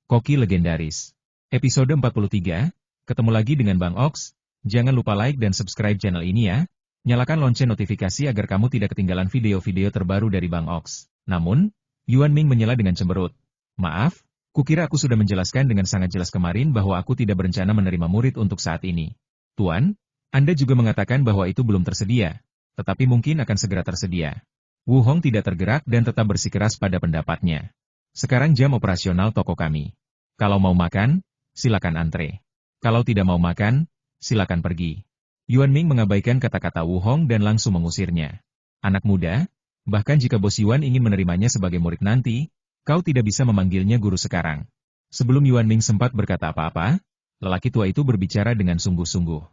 Koki legendaris. Episode 43, ketemu lagi dengan Bang Ox. Jangan lupa like dan subscribe channel ini ya. Nyalakan lonceng notifikasi agar kamu tidak ketinggalan video-video terbaru dari Bang Ox. Namun, Yuan Ming menyela dengan cemberut. Maaf, kukira aku sudah menjelaskan dengan sangat jelas kemarin bahwa aku tidak berencana menerima murid untuk saat ini. Tuan, Anda juga mengatakan bahwa itu belum tersedia, tetapi mungkin akan segera tersedia. Wu Hong tidak tergerak dan tetap bersikeras pada pendapatnya. Sekarang jam operasional toko kami. Kalau mau makan, silakan antre. Kalau tidak mau makan, silakan pergi. Yuan Ming mengabaikan kata-kata Wu Hong dan langsung mengusirnya. Anak muda, bahkan jika Bos Yuan ingin menerimanya sebagai murid nanti, kau tidak bisa memanggilnya guru sekarang. Sebelum Yuan Ming sempat berkata apa-apa, lelaki tua itu berbicara dengan sungguh-sungguh.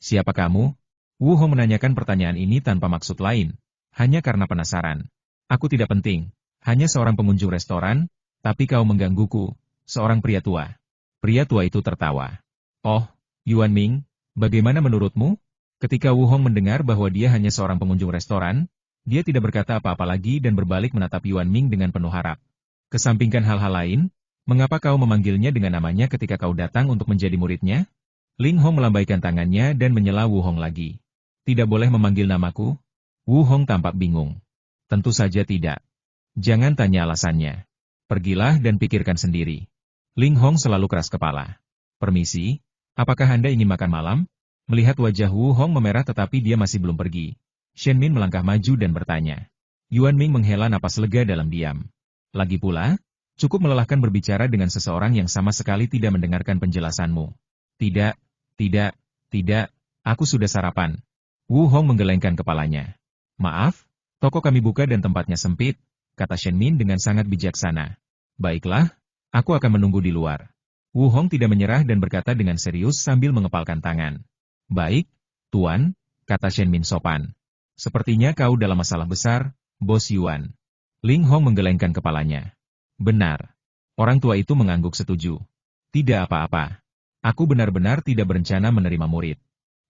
Siapa kamu? Wu Hong menanyakan pertanyaan ini tanpa maksud lain, hanya karena penasaran. Aku tidak penting. Hanya seorang pengunjung restoran, tapi kau menggangguku, seorang pria tua. Pria tua itu tertawa. Oh, Yuan Ming, bagaimana menurutmu? Ketika Wu Hong mendengar bahwa dia hanya seorang pengunjung restoran, dia tidak berkata apa-apa lagi dan berbalik menatap Yuan Ming dengan penuh harap. Kesampingkan hal-hal lain, mengapa kau memanggilnya dengan namanya ketika kau datang untuk menjadi muridnya? Ling Hong melambaikan tangannya dan menyela Wu Hong lagi. Tidak boleh memanggil namaku? Wu Hong tampak bingung. Tentu saja tidak. Jangan tanya alasannya. Pergilah dan pikirkan sendiri. Ling Hong selalu keras kepala. Permisi, apakah Anda ingin makan malam? Melihat wajah Wu Hong memerah tetapi dia masih belum pergi. Shen Min melangkah maju dan bertanya. Yuan Ming menghela napas lega dalam diam. Lagi pula, cukup melelahkan berbicara dengan seseorang yang sama sekali tidak mendengarkan penjelasanmu. Tidak, aku sudah sarapan. Wu Hong menggelengkan kepalanya. Maaf, toko kami buka dan tempatnya sempit, kata Shen Min dengan sangat bijaksana. Baiklah, aku akan menunggu di luar. Wu Hong tidak menyerah dan berkata dengan serius sambil mengepalkan tangan. Baik, Tuan, kata Shen Min sopan. Sepertinya kau dalam masalah besar, Bos Yuan. Ling Hong menggelengkan kepalanya. Benar. Orang tua itu mengangguk setuju. Tidak apa-apa. Aku benar-benar tidak berencana menerima murid.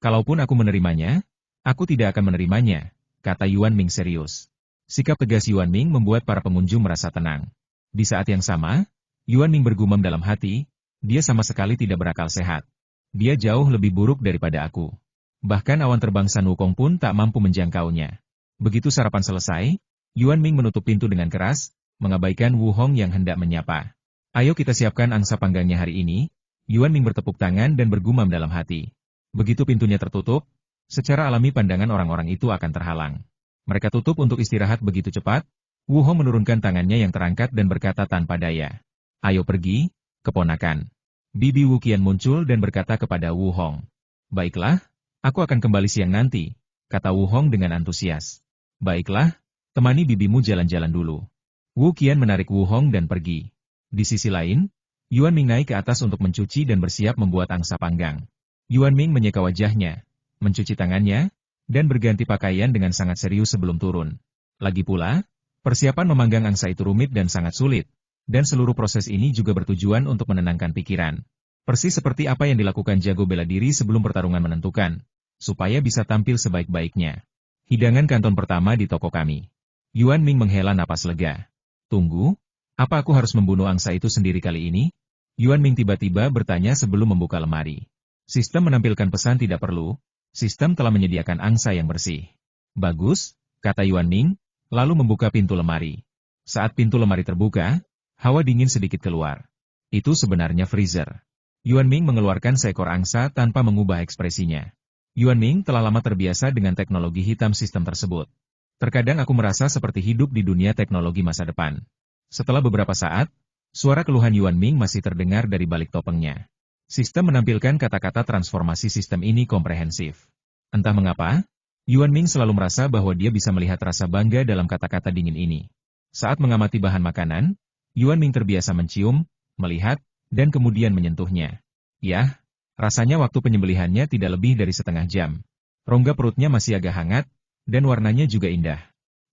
Kalaupun aku menerimanya, aku tidak akan menerimanya, kata Yuan Ming serius. Sikap tegas Yuan Ming membuat para pengunjung merasa tenang. Di saat yang sama, Yuan Ming bergumam dalam hati, dia sama sekali tidak berakal sehat. Dia jauh lebih buruk daripada aku. Bahkan awan terbang San Wukong pun tak mampu menjangkaunya. Begitu sarapan selesai, Yuan Ming menutup pintu dengan keras, mengabaikan Wu Hong yang hendak menyapa. Ayo kita siapkan angsa panggangnya hari ini. Yuan Ming bertepuk tangan dan bergumam dalam hati. Begitu pintunya tertutup, secara alami pandangan orang-orang itu akan terhalang. Mereka tutup untuk istirahat begitu cepat. Wu Hong menurunkan tangannya yang terangkat dan berkata tanpa daya. Ayo pergi, keponakan. Bibi Wu Qian muncul dan berkata kepada Wu Hong. Baiklah, aku akan kembali siang nanti, kata Wu Hong dengan antusias. Baiklah, temani bibimu jalan-jalan dulu. Wu Qian menarik Wu Hong dan pergi. Di sisi lain, Yuan Ming naik ke atas untuk mencuci dan bersiap membuat angsa panggang. Yuan Ming menyeka wajahnya, mencuci tangannya, dan berganti pakaian dengan sangat serius sebelum turun. Lagi pula, persiapan memanggang angsa itu rumit dan sangat sulit, dan seluruh proses ini juga bertujuan untuk menenangkan pikiran. Persis seperti apa yang dilakukan jago bela diri sebelum pertarungan menentukan, supaya bisa tampil sebaik-baiknya. Hidangan kanton pertama di toko kami. Yuan Ming menghela napas lega. Tunggu, apa aku harus membunuh angsa itu sendiri kali ini? Yuan Ming tiba-tiba bertanya sebelum membuka lemari. Sistem menampilkan pesan tidak perlu. Sistem telah menyediakan angsa yang bersih. Bagus, kata Yuan Ming, lalu membuka pintu lemari. Saat pintu lemari terbuka, hawa dingin sedikit keluar. Itu sebenarnya freezer. Yuan Ming mengeluarkan seekor angsa tanpa mengubah ekspresinya. Yuan Ming telah lama terbiasa dengan teknologi hitam sistem tersebut. Terkadang aku merasa seperti hidup di dunia teknologi masa depan. Setelah beberapa saat, suara keluhan Yuan Ming masih terdengar dari balik topengnya. Sistem menampilkan kata-kata transformasi sistem ini komprehensif. Entah mengapa, Yuan Ming selalu merasa bahwa dia bisa melihat rasa bangga dalam kata-kata dingin ini. Saat mengamati bahan makanan, Yuan Ming terbiasa mencium, melihat, dan kemudian menyentuhnya. Yah, rasanya waktu penyembelihannya tidak lebih dari setengah jam. Rongga perutnya masih agak hangat, dan warnanya juga indah.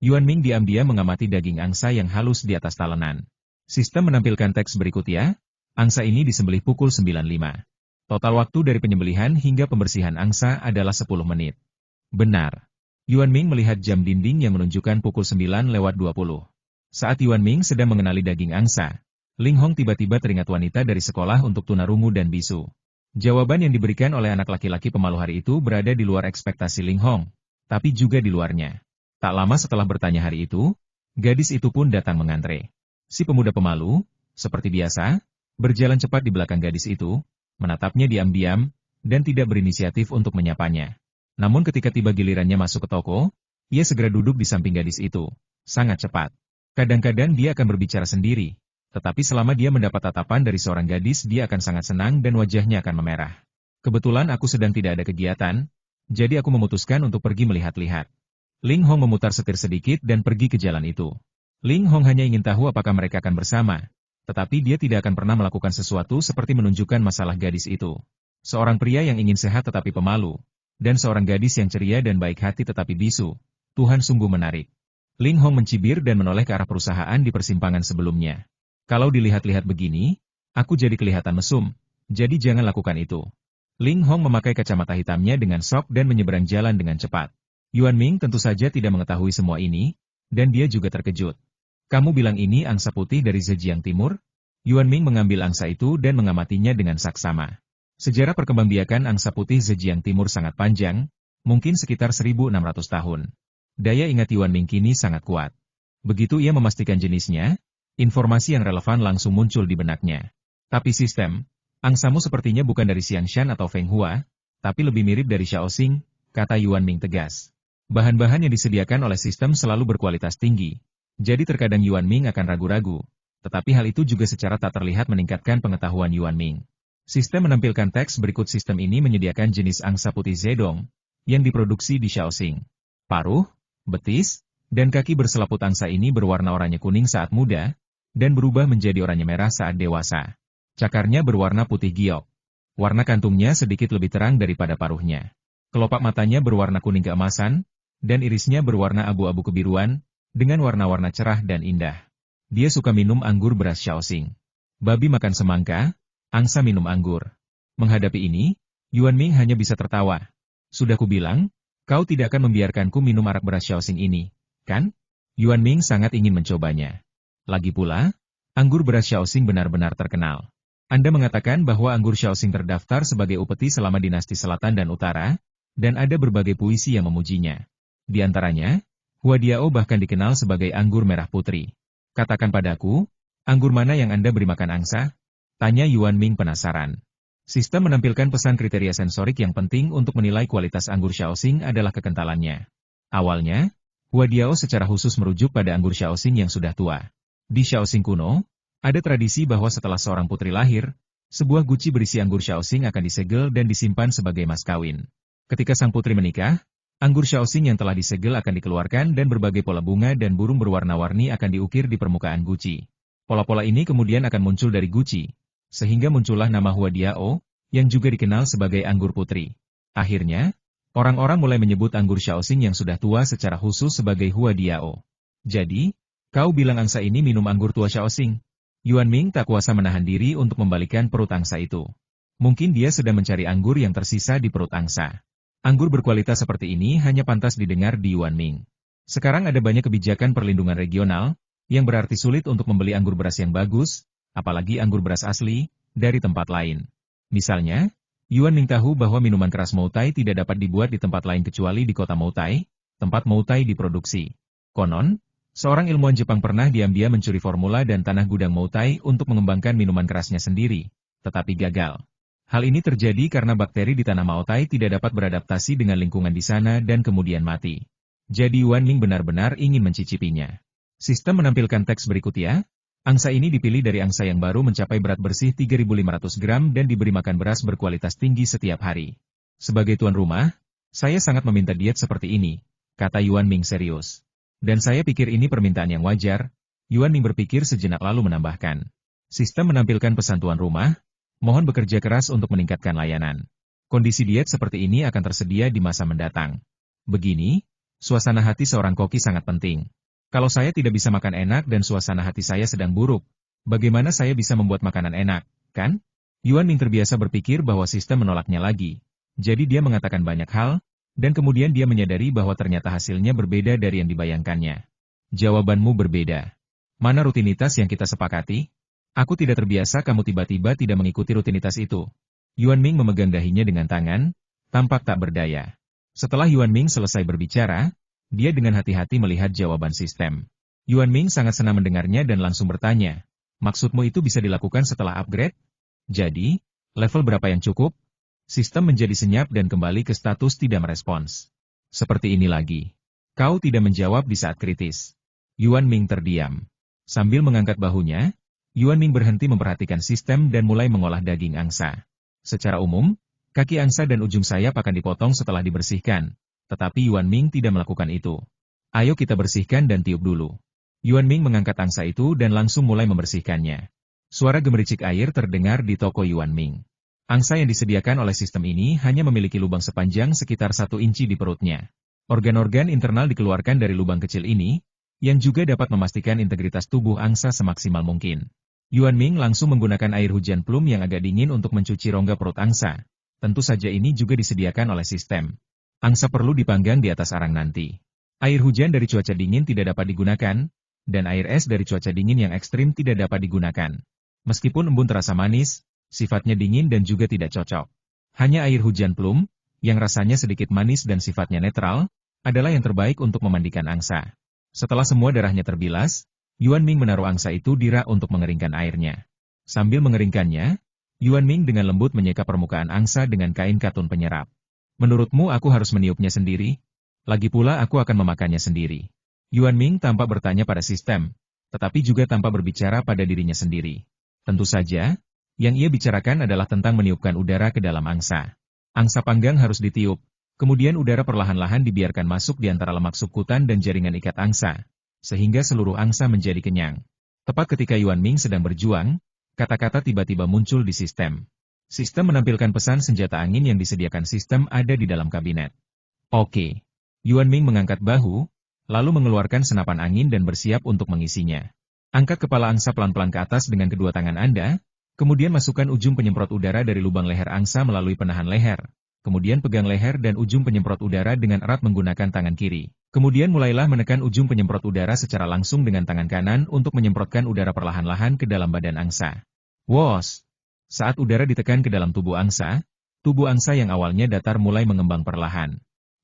Yuan Ming diam-diam mengamati daging angsa yang halus di atas talenan. Sistem menampilkan teks berikut ya. Angsa ini disembelih pukul 9.05. Total waktu dari penyembelihan hingga pembersihan angsa adalah 10 menit. Benar. Yuan Ming melihat jam dinding yang menunjukkan pukul 9:20. Saat Yuan Ming sedang mengenali daging angsa, Ling Hong tiba-tiba teringat wanita dari sekolah untuk tunarungu dan bisu. Jawaban yang diberikan oleh anak laki-laki pemalu hari itu berada di luar ekspektasi Ling Hong, tapi juga di luarnya. Tak lama setelah bertanya hari itu, gadis itu pun datang mengantre. Si pemuda pemalu, seperti biasa, berjalan cepat di belakang gadis itu, menatapnya diam-diam, dan tidak berinisiatif untuk menyapanya. Namun ketika tiba gilirannya masuk ke toko, ia segera duduk di samping gadis itu. Sangat cepat. Kadang-kadang dia akan berbicara sendiri. Tetapi selama dia mendapat tatapan dari seorang gadis, dia akan sangat senang dan wajahnya akan memerah. Kebetulan aku sedang tidak ada kegiatan, jadi aku memutuskan untuk pergi melihat-lihat. Ling Hong memutar setir sedikit dan pergi ke jalan itu. Ling Hong hanya ingin tahu apakah mereka akan bersama, tetapi dia tidak akan pernah melakukan sesuatu seperti menunjukkan masalah gadis itu. Seorang pria yang ingin sehat tetapi pemalu, dan seorang gadis yang ceria dan baik hati tetapi bisu. Tuhan sungguh menarik. Ling Hong mencibir dan menoleh ke arah perusahaan di persimpangan sebelumnya. Kalau dilihat-lihat begini, aku jadi kelihatan mesum, jadi jangan lakukan itu. Ling Hong memakai kacamata hitamnya dengan sok dan menyeberang jalan dengan cepat. Yuan Ming tentu saja tidak mengetahui semua ini, dan dia juga terkejut. Kamu bilang ini angsa putih dari Zhejiang Timur? Yuan Ming mengambil angsa itu dan mengamatinya dengan saksama. Sejarah perkembangbiakan angsa putih Zhejiang Timur sangat panjang, mungkin sekitar 1.600 tahun. Daya ingat Yuan Ming kini sangat kuat. Begitu ia memastikan jenisnya, informasi yang relevan langsung muncul di benaknya. Tapi sistem, angsamu sepertinya bukan dari Xiangshan atau Feng Hua, tapi lebih mirip dari Xiaoxing, kata Yuan Ming tegas. Bahan-bahan yang disediakan oleh sistem selalu berkualitas tinggi, jadi terkadang Yuan Ming akan ragu-ragu. Tetapi hal itu juga secara tak terlihat meningkatkan pengetahuan Yuan Ming. Sistem menampilkan teks berikut sistem ini menyediakan jenis angsa putih Zedong, yang diproduksi di Xiaoxing. Paruh, betis, dan kaki berselaput angsa ini berwarna oranye kuning saat muda, dan berubah menjadi oranye merah saat dewasa. Cakarnya berwarna putih giok. Warna kantungnya sedikit lebih terang daripada paruhnya. Kelopak matanya berwarna kuning keemasan, dan irisnya berwarna abu-abu kebiruan, dengan warna-warna cerah dan indah. Dia suka minum anggur beras Xiaoxing. Babi makan semangka, angsa minum anggur. Menghadapi ini, Yuan Ming hanya bisa tertawa. Sudah kubilang, kau tidak akan membiarkanku minum arak beras Xiaoxing ini, kan? Yuan Ming sangat ingin mencobanya. Lagi pula, anggur beras Xiaoxing benar-benar terkenal. Anda mengatakan bahwa anggur Xiaoxing terdaftar sebagai upeti selama dinasti Selatan dan Utara, dan ada berbagai puisi yang memujinya. Di antaranya, Huadiao bahkan dikenal sebagai anggur merah putri. Katakan padaku, anggur mana yang Anda beri makan angsa? Tanya Yuan Ming penasaran. Sistem menampilkan pesan kriteria sensorik yang penting untuk menilai kualitas anggur Xiaoxing adalah kekentalannya. Awalnya, Huadiao secara khusus merujuk pada anggur Xiaoxing yang sudah tua. Di Xiaoxing kuno, ada tradisi bahwa setelah seorang putri lahir, sebuah guci berisi anggur Xiaoxing akan disegel dan disimpan sebagai mas kawin. Ketika sang putri menikah, anggur Xiaoxing yang telah disegel akan dikeluarkan dan berbagai pola bunga dan burung berwarna-warni akan diukir di permukaan guci. Pola-pola ini kemudian akan muncul dari guci, sehingga muncullah nama Huadiao, yang juga dikenal sebagai anggur putri. Akhirnya, orang-orang mulai menyebut anggur Xiaoxing yang sudah tua secara khusus sebagai Huadiao. Jadi, kau bilang angsa ini minum anggur tua Xiaoxing? Yuan Ming tak kuasa menahan diri untuk membalikan perut angsa itu. Mungkin dia sedang mencari anggur yang tersisa di perut angsa. Anggur berkualitas seperti ini hanya pantas didengar di Yuan Ming. Sekarang ada banyak kebijakan perlindungan regional, yang berarti sulit untuk membeli anggur beras yang bagus, apalagi anggur beras asli, dari tempat lain. Misalnya, Yuan Ming tahu bahwa minuman keras Moutai tidak dapat dibuat di tempat lain kecuali di kota Moutai, tempat Moutai diproduksi. Konon, seorang ilmuwan Jepang pernah diam-diam mencuri formula dan tanah gudang Moutai untuk mengembangkan minuman kerasnya sendiri, tetapi gagal. Hal ini terjadi karena bakteri di tanah Moutai tidak dapat beradaptasi dengan lingkungan di sana dan kemudian mati. Jadi Yuan Ming benar-benar ingin mencicipinya. Sistem menampilkan teks berikut ya. Angsa ini dipilih dari angsa yang baru mencapai berat bersih 3.500 gram dan diberi makan beras berkualitas tinggi setiap hari. Sebagai tuan rumah, saya sangat meminta diet seperti ini, kata Yuan Ming serius. Dan saya pikir ini permintaan yang wajar, Yuan Ming berpikir sejenak lalu menambahkan. Sistem menampilkan pesan tuan rumah, mohon bekerja keras untuk meningkatkan layanan. Kondisi diet seperti ini akan tersedia di masa mendatang. Begini, suasana hati seorang koki sangat penting. Kalau saya tidak bisa makan enak dan suasana hati saya sedang buruk, bagaimana saya bisa membuat makanan enak, kan? Yuan Ming terbiasa berpikir bahwa sistem menolaknya lagi. Jadi dia mengatakan banyak hal, dan kemudian dia menyadari bahwa ternyata hasilnya berbeda dari yang dibayangkannya. Jawabanmu berbeda. Mana rutinitas yang kita sepakati? Aku tidak terbiasa kamu tiba-tiba tidak mengikuti rutinitas itu. Yuan Ming memegang dahinya dengan tangan, tampak tak berdaya. Setelah Yuan Ming selesai berbicara, dia dengan hati-hati melihat jawaban sistem. Yuan Ming sangat senang mendengarnya dan langsung bertanya, maksudmu itu bisa dilakukan setelah upgrade? Jadi, level berapa yang cukup? Sistem menjadi senyap dan kembali ke status tidak merespons. Seperti ini lagi. Kau tidak menjawab di saat kritis. Yuan Ming terdiam. Sambil mengangkat bahunya, Yuan Ming berhenti memperhatikan sistem dan mulai mengolah daging angsa. Secara umum, kaki angsa dan ujung sayap akan dipotong setelah dibersihkan. Tetapi Yuan Ming tidak melakukan itu. Ayo kita bersihkan dan tiup dulu. Yuan Ming mengangkat angsa itu dan langsung mulai membersihkannya. Suara gemericik air terdengar di toko Yuan Ming. Angsa yang disediakan oleh sistem ini hanya memiliki lubang sepanjang sekitar 1 inci di perutnya. Organ-organ internal dikeluarkan dari lubang kecil ini, yang juga dapat memastikan integritas tubuh angsa semaksimal mungkin. Yuan Ming langsung menggunakan air hujan plum yang agak dingin untuk mencuci rongga perut angsa. Tentu saja ini juga disediakan oleh sistem. Angsa perlu dipanggang di atas arang nanti. Air hujan dari cuaca dingin tidak dapat digunakan, dan air es dari cuaca dingin yang ekstrim tidak dapat digunakan. Meskipun embun terasa manis, sifatnya dingin dan juga tidak cocok. Hanya air hujan plum, yang rasanya sedikit manis dan sifatnya netral, adalah yang terbaik untuk memandikan angsa. Setelah semua darahnya terbilas, Yuan Ming menaruh angsa itu di rak untuk mengeringkan airnya. Sambil mengeringkannya, Yuan Ming dengan lembut menyeka permukaan angsa dengan kain katun penyerap. Menurutmu aku harus meniupnya sendiri? Lagi pula aku akan memakannya sendiri. Yuan Ming tampak bertanya pada sistem, tetapi juga tampak berbicara pada dirinya sendiri. Tentu saja, yang ia bicarakan adalah tentang meniupkan udara ke dalam angsa. Angsa panggang harus ditiup, kemudian udara perlahan-lahan dibiarkan masuk di antara lemak subkutan dan jaringan ikat angsa, sehingga seluruh angsa menjadi kenyang. Tepat ketika Yuan Ming sedang berjuang, kata-kata tiba-tiba muncul di sistem. Sistem menampilkan pesan senjata angin yang disediakan sistem ada di dalam kabinet. Oke. Yuan Ming mengangkat bahu, lalu mengeluarkan senapan angin dan bersiap untuk mengisinya. Angkat kepala angsa pelan-pelan ke atas dengan kedua tangan Anda, kemudian masukkan ujung penyemprot udara dari lubang leher angsa melalui penahan leher. Kemudian pegang leher dan ujung penyemprot udara dengan erat menggunakan tangan kiri. Kemudian mulailah menekan ujung penyemprot udara secara langsung dengan tangan kanan untuk menyemprotkan udara perlahan-lahan ke dalam badan angsa. Wos! Saat udara ditekan ke dalam tubuh angsa yang awalnya datar mulai mengembang perlahan.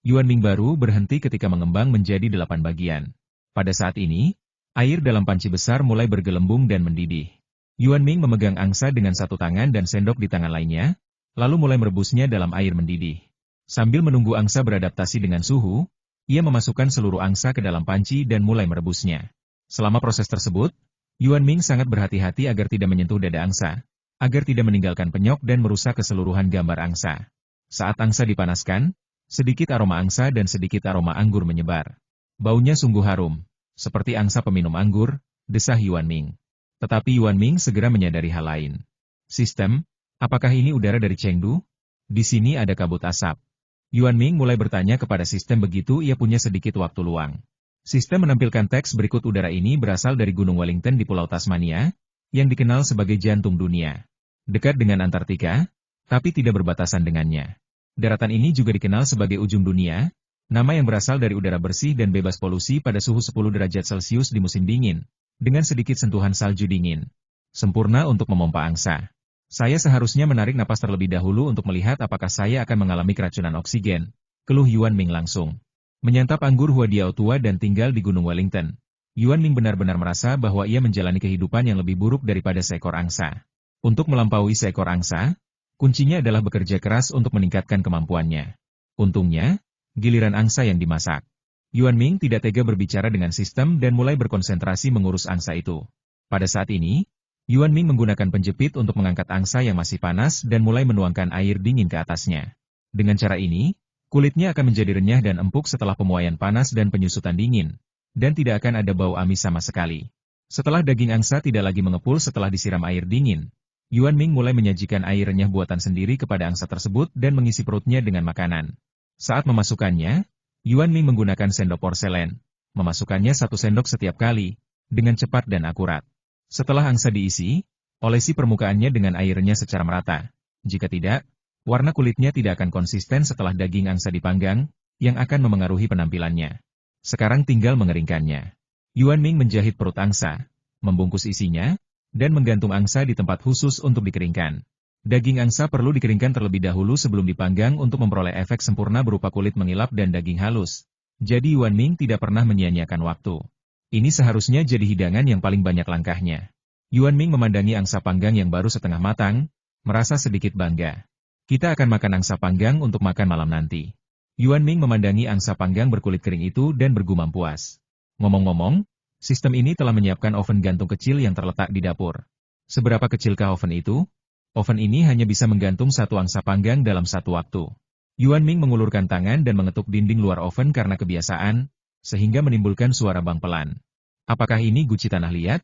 Yuan Ming baru berhenti ketika mengembang menjadi 8 bagian. Pada saat ini, air dalam panci besar mulai bergelembung dan mendidih. Yuan Ming memegang angsa dengan satu tangan dan sendok di tangan lainnya, lalu mulai merebusnya dalam air mendidih. Sambil menunggu angsa beradaptasi dengan suhu, ia memasukkan seluruh angsa ke dalam panci dan mulai merebusnya. Selama proses tersebut, Yuan Ming sangat berhati-hati agar tidak menyentuh dada angsa, agar tidak meninggalkan penyok dan merusak keseluruhan gambar angsa. Saat angsa dipanaskan, sedikit aroma angsa dan sedikit aroma anggur menyebar. Baunya sungguh harum, seperti angsa peminum anggur, desah Yuan Ming. Tetapi Yuan Ming segera menyadari hal lain. Sistem, apakah ini udara dari Chengdu? Di sini ada kabut asap. Yuan Ming mulai bertanya kepada sistem begitu ia punya sedikit waktu luang. Sistem menampilkan teks berikut udara ini berasal dari Gunung Wellington di Pulau Tasmania, yang dikenal sebagai jantung dunia. Dekat dengan Antartika, tapi tidak berbatasan dengannya. Daratan ini juga dikenal sebagai ujung dunia, nama yang berasal dari udara bersih dan bebas polusi pada suhu 10 derajat Celcius di musim dingin, dengan sedikit sentuhan salju dingin. Sempurna untuk memompa angsa. Saya seharusnya menarik napas terlebih dahulu untuk melihat apakah saya akan mengalami keracunan oksigen, keluh Yuan Ming langsung. Menyantap anggur Huadiao tua dan tinggal di Gunung Wellington, Yuan Ming benar-benar merasa bahwa ia menjalani kehidupan yang lebih buruk daripada seekor angsa. Untuk melampaui seekor angsa, kuncinya adalah bekerja keras untuk meningkatkan kemampuannya. Untungnya, giliran angsa yang dimasak. Yuan Ming tidak tega berbicara dengan sistem dan mulai berkonsentrasi mengurus angsa itu. Pada saat ini, Yuan Ming menggunakan penjepit untuk mengangkat angsa yang masih panas dan mulai menuangkan air dingin ke atasnya. Dengan cara ini, kulitnya akan menjadi renyah dan empuk setelah pemuaian panas dan penyusutan dingin, dan tidak akan ada bau amis sama sekali. Setelah daging angsa tidak lagi mengepul setelah disiram air dingin, Yuan Ming mulai menyajikan air renyah buatan sendiri kepada angsa tersebut dan mengisi perutnya dengan makanan. Saat memasukkannya, Yuan Ming menggunakan sendok porselen, memasukkannya 1 sendok setiap kali, dengan cepat dan akurat. Setelah angsa diisi, olesi permukaannya dengan airnya secara merata. Jika tidak, warna kulitnya tidak akan konsisten setelah daging angsa dipanggang, yang akan memengaruhi penampilannya. Sekarang tinggal mengeringkannya. Yuan Ming menjahit perut angsa, membungkus isinya, dan menggantung angsa di tempat khusus untuk dikeringkan. Daging angsa perlu dikeringkan terlebih dahulu sebelum dipanggang untuk memperoleh efek sempurna berupa kulit mengilap dan daging halus. Jadi Yuan Ming tidak pernah menyia-nyiakan waktu. Ini seharusnya jadi hidangan yang paling banyak langkahnya. Yuan Ming memandangi angsa panggang yang baru setengah matang, merasa sedikit bangga. Kita akan makan angsa panggang untuk makan malam nanti. Yuan Ming memandangi angsa panggang berkulit kering itu dan bergumam puas. Ngomong-ngomong, sistem ini telah menyiapkan oven gantung kecil yang terletak di dapur. Seberapa kecilkah oven itu? Oven ini hanya bisa menggantung satu angsa panggang dalam satu waktu. Yuan Ming mengulurkan tangan dan mengetuk dinding luar oven karena kebiasaan, sehingga menimbulkan suara bang pelan. Apakah ini guci tanah liat?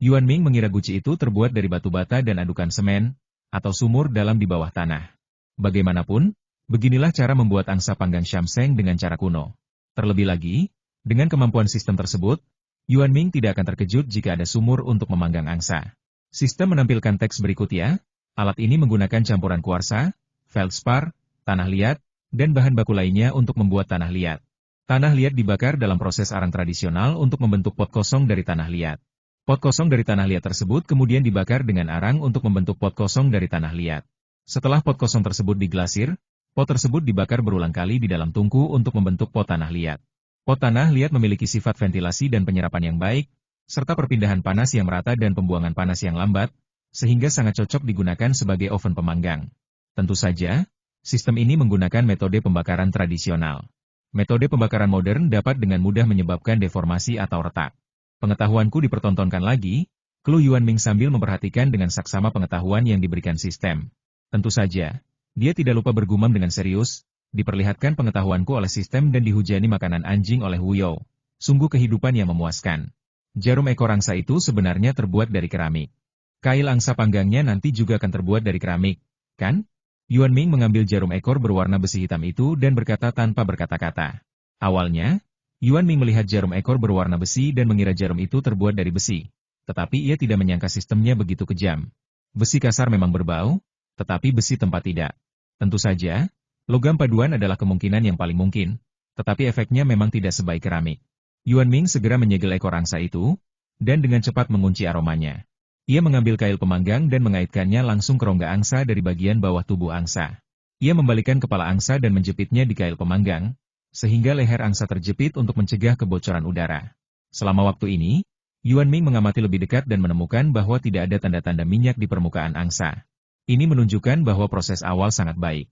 Yuan Ming mengira guci itu terbuat dari batu bata dan adukan semen, atau sumur dalam di bawah tanah. Bagaimanapun, beginilah cara membuat angsa panggang Shamseng dengan cara kuno. Terlebih lagi, dengan kemampuan sistem tersebut, Yuan Ming tidak akan terkejut jika ada sumur untuk memanggang angsa. Sistem menampilkan teks berikut ya. Alat ini menggunakan campuran kuarsa, feldspar, tanah liat, dan bahan baku lainnya untuk membuat tanah liat. Tanah liat dibakar dalam proses arang tradisional untuk membentuk pot kosong dari tanah liat. Pot kosong dari tanah liat tersebut kemudian dibakar dengan arang untuk membentuk pot kosong dari tanah liat. Setelah pot kosong tersebut diglasir, pot tersebut dibakar berulang kali di dalam tungku untuk membentuk pot tanah liat. Pot tanah liat memiliki sifat ventilasi dan penyerapan yang baik, serta perpindahan panas yang merata dan pembuangan panas yang lambat, sehingga sangat cocok digunakan sebagai oven pemanggang. Tentu saja, sistem ini menggunakan metode pembakaran tradisional. Metode pembakaran modern dapat dengan mudah menyebabkan deformasi atau retak. Pengetahuanku dipertontonkan lagi, Klu Yuan Ming sambil memperhatikan dengan saksama pengetahuan yang diberikan sistem. Tentu saja, dia tidak lupa bergumam dengan serius, diperlihatkan pengetahuanku oleh sistem dan dihujani makanan anjing oleh Wu You. Sungguh kehidupan yang memuaskan. Jarum ekor angsa itu sebenarnya terbuat dari keramik. Kail angsa panggangnya nanti juga akan terbuat dari keramik, kan? Yuan Ming mengambil jarum ekor berwarna besi hitam itu dan berkata tanpa berkata-kata. Awalnya, Yuan Ming melihat jarum ekor berwarna besi dan mengira jarum itu terbuat dari besi. Tetapi ia tidak menyangka sistemnya begitu kejam. Besi kasar memang berbau, tetapi besi tempat tidak. Tentu saja, logam paduan adalah kemungkinan yang paling mungkin, tetapi efeknya memang tidak sebaik keramik. Yuan Ming segera menyegel ekor angsa itu, dan dengan cepat mengunci aromanya. Ia mengambil kail pemanggang dan mengaitkannya langsung ke rongga angsa dari bagian bawah tubuh angsa. Ia membalikan kepala angsa dan menjepitnya di kail pemanggang, sehingga leher angsa terjepit untuk mencegah kebocoran udara. Selama waktu ini, Yuan Ming mengamati lebih dekat dan menemukan bahwa tidak ada tanda-tanda minyak di permukaan angsa. Ini menunjukkan bahwa proses awal sangat baik.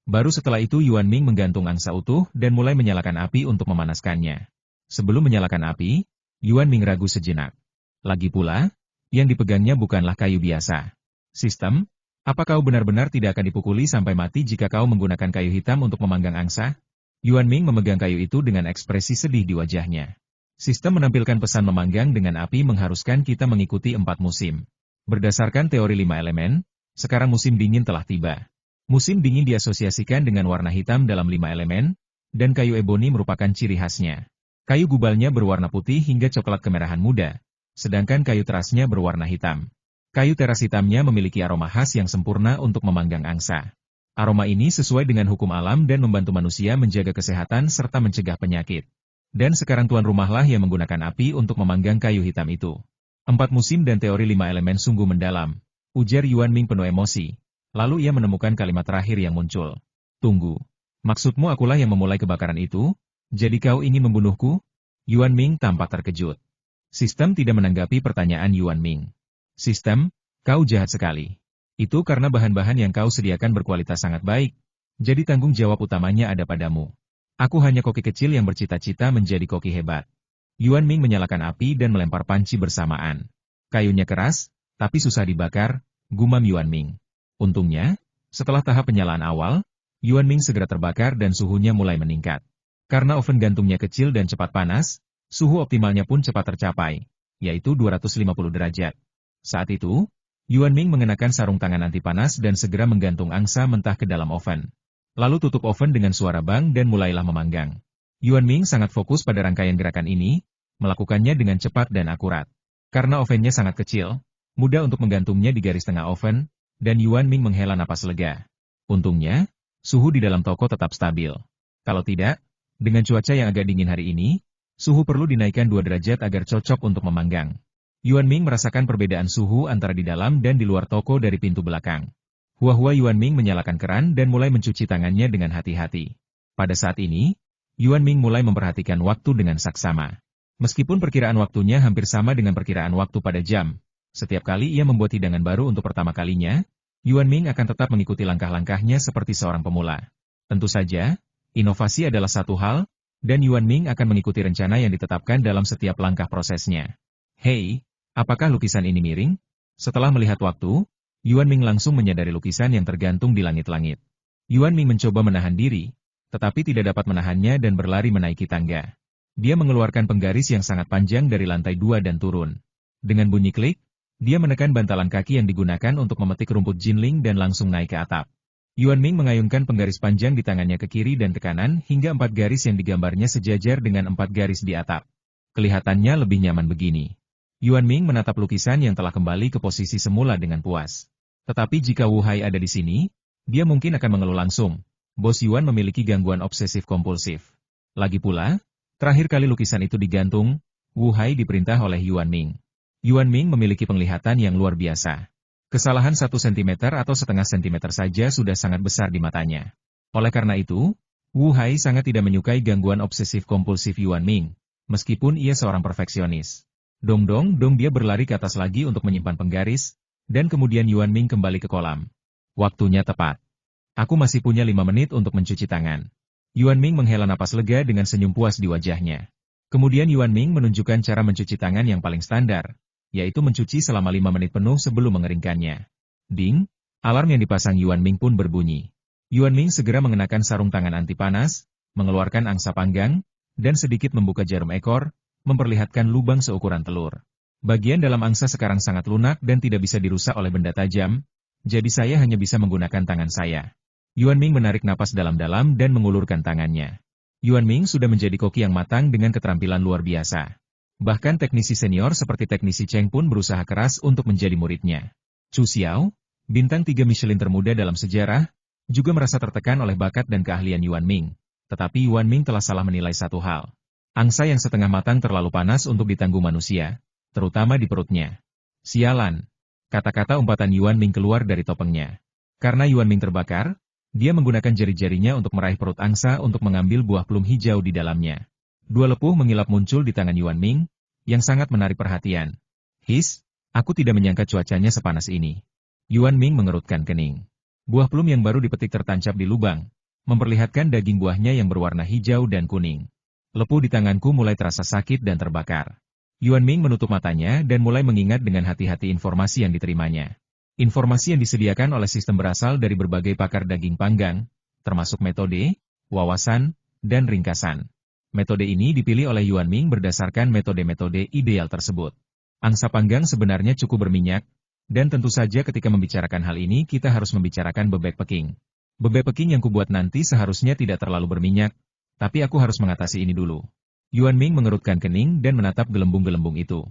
Baru setelah itu Yuan Ming menggantung angsa utuh dan mulai menyalakan api untuk memanaskannya. Sebelum menyalakan api, Yuan Ming ragu sejenak. Lagi pula, yang dipegangnya bukanlah kayu biasa. Sistem, apa kau benar-benar tidak akan dipukuli sampai mati jika kau menggunakan kayu hitam untuk memanggang angsa? Yuan Ming memegang kayu itu dengan ekspresi sedih di wajahnya. Sistem menampilkan pesan memanggang dengan api mengharuskan kita mengikuti 4 musim. Berdasarkan teori 5 elemen, sekarang musim dingin telah tiba. Musim dingin diasosiasikan dengan warna hitam dalam 5 elemen, dan kayu eboni merupakan ciri khasnya. Kayu gubalnya berwarna putih hingga coklat kemerahan muda, sedangkan kayu terasnya berwarna hitam. Kayu teras hitamnya memiliki aroma khas yang sempurna untuk memanggang angsa. Aroma ini sesuai dengan hukum alam dan membantu manusia menjaga kesehatan serta mencegah penyakit. Dan sekarang tuan rumahlah yang menggunakan api untuk memanggang kayu hitam itu. 4 musim dan teori 5 elemen sungguh mendalam, ujar Yuan Ming penuh emosi. Lalu ia menemukan kalimat terakhir yang muncul. Tunggu, maksudmu akulah yang memulai kebakaran itu? Jadi kau ingin membunuhku? Yuan Ming tampak terkejut. Sistem tidak menanggapi pertanyaan Yuan Ming. Sistem, kau jahat sekali. Itu karena bahan-bahan yang kau sediakan berkualitas sangat baik, jadi tanggung jawab utamanya ada padamu. Aku hanya koki kecil yang bercita-cita menjadi koki hebat. Yuan Ming menyalakan api dan melempar panci bersamaan. Kayunya keras, tapi susah dibakar, gumam Yuan Ming. Untungnya, setelah tahap penyalaan awal, Yuan Ming segera terbakar dan suhunya mulai meningkat. Karena oven gantungnya kecil dan cepat panas, suhu optimalnya pun cepat tercapai, yaitu 250 derajat. Saat itu, Yuan Ming mengenakan sarung tangan anti panas dan segera menggantung angsa mentah ke dalam oven. Lalu tutup oven dengan suara bang dan mulailah memanggang. Yuan Ming sangat fokus pada rangkaian gerakan ini, melakukannya dengan cepat dan akurat. Karena ovennya sangat kecil, mudah untuk menggantungnya di garis tengah oven, dan Yuan Ming menghela napas lega. Untungnya, suhu di dalam toko tetap stabil. Kalau tidak, dengan cuaca yang agak dingin hari ini, suhu perlu dinaikkan 2 derajat agar cocok untuk memanggang. Yuan Ming merasakan perbedaan suhu antara di dalam dan di luar toko dari pintu belakang. Hua-hua Yuan Ming menyalakan keran dan mulai mencuci tangannya dengan hati-hati. Pada saat ini, Yuan Ming mulai memperhatikan waktu dengan saksama. Meskipun perkiraan waktunya hampir sama dengan perkiraan waktu pada jam, setiap kali ia membuat hidangan baru untuk pertama kalinya, Yuan Ming akan tetap mengikuti langkah-langkahnya seperti seorang pemula. Tentu saja, inovasi adalah satu hal, dan Yuan Ming akan mengikuti rencana yang ditetapkan dalam setiap langkah prosesnya. Hei, apakah lukisan ini miring? Setelah melihat waktu, Yuan Ming langsung menyadari lukisan yang tergantung di langit-langit. Yuan Ming mencoba menahan diri, tetapi tidak dapat menahannya dan berlari menaiki tangga. Dia mengeluarkan penggaris yang sangat panjang dari lantai 2 dan turun. Dengan bunyi klik, dia menekan bantalan kaki yang digunakan untuk memetik rumput jinling dan langsung naik ke atap. Yuan Ming mengayunkan penggaris panjang di tangannya ke kiri dan ke kanan hingga 4 garis yang digambarnya sejajar dengan 4 garis di atap. Kelihatannya lebih nyaman begini. Yuan Ming menatap lukisan yang telah kembali ke posisi semula dengan puas. Tetapi jika Wu Hai ada di sini, dia mungkin akan mengeluh langsung. Bos Yuan memiliki gangguan obsesif-kompulsif. Lagi pula, terakhir kali lukisan itu digantung, Wu Hai diperintah oleh Yuan Ming. Yuan Ming memiliki penglihatan yang luar biasa. Kesalahan 1 cm atau setengah sentimeter saja sudah sangat besar di matanya. Oleh karena itu, Wu Hai sangat tidak menyukai gangguan obsesif-kompulsif Yuan Ming, meskipun ia seorang perfeksionis. Dong dia berlari ke atas lagi untuk menyimpan penggaris, dan kemudian Yuan Ming kembali ke kolam. Waktunya tepat. Aku masih punya 5 menit untuk mencuci tangan. Yuan Ming menghela napas lega dengan senyum puas di wajahnya. Kemudian Yuan Ming menunjukkan cara mencuci tangan yang paling standar, yaitu mencuci selama 5 menit penuh sebelum mengeringkannya. Ding, alarm yang dipasang Yuan Ming pun berbunyi. Yuan Ming segera mengenakan sarung tangan anti panas, mengeluarkan angsa panggang, dan sedikit membuka jarum ekor, memperlihatkan lubang seukuran telur. Bagian dalam angsa sekarang sangat lunak dan tidak bisa dirusak oleh benda tajam, jadi saya hanya bisa menggunakan tangan saya. Yuan Ming menarik napas dalam-dalam dan mengulurkan tangannya. Yuan Ming sudah menjadi koki yang matang dengan keterampilan luar biasa. Bahkan teknisi senior seperti teknisi Cheng pun berusaha keras untuk menjadi muridnya. Chu Xiao, bintang 3 Michelin termuda dalam sejarah, juga merasa tertekan oleh bakat dan keahlian Yuan Ming. Tetapi Yuan Ming telah salah menilai satu hal. Angsa yang setengah matang terlalu panas untuk ditanggung manusia, terutama di perutnya. Sialan. Kata-kata umpatan Yuan Ming keluar dari topengnya. Karena Yuan Ming terbakar, dia menggunakan jari-jarinya untuk meraih perut angsa untuk mengambil buah plum hijau di dalamnya. 2 lepuh mengilap muncul di tangan Yuan Ming, yang sangat menarik perhatian. His, aku tidak menyangka cuacanya sepanas ini. Yuan Ming mengerutkan kening. Buah plum yang baru dipetik tertancap di lubang, memperlihatkan daging buahnya yang berwarna hijau dan kuning. Lepuh di tanganku mulai terasa sakit dan terbakar. Yuan Ming menutup matanya dan mulai mengingat dengan hati-hati informasi yang diterimanya. Informasi yang disediakan oleh sistem berasal dari berbagai pakar daging panggang, termasuk metode, wawasan, dan ringkasan. Metode ini dipilih oleh Yuan Ming berdasarkan metode-metode ideal tersebut. Angsa panggang sebenarnya cukup berminyak, dan tentu saja ketika membicarakan hal ini kita harus membicarakan bebek peking. Bebek peking yang kubuat nanti seharusnya tidak terlalu berminyak, tapi aku harus mengatasi ini dulu. Yuan Ming mengerutkan kening dan menatap gelembung-gelembung itu.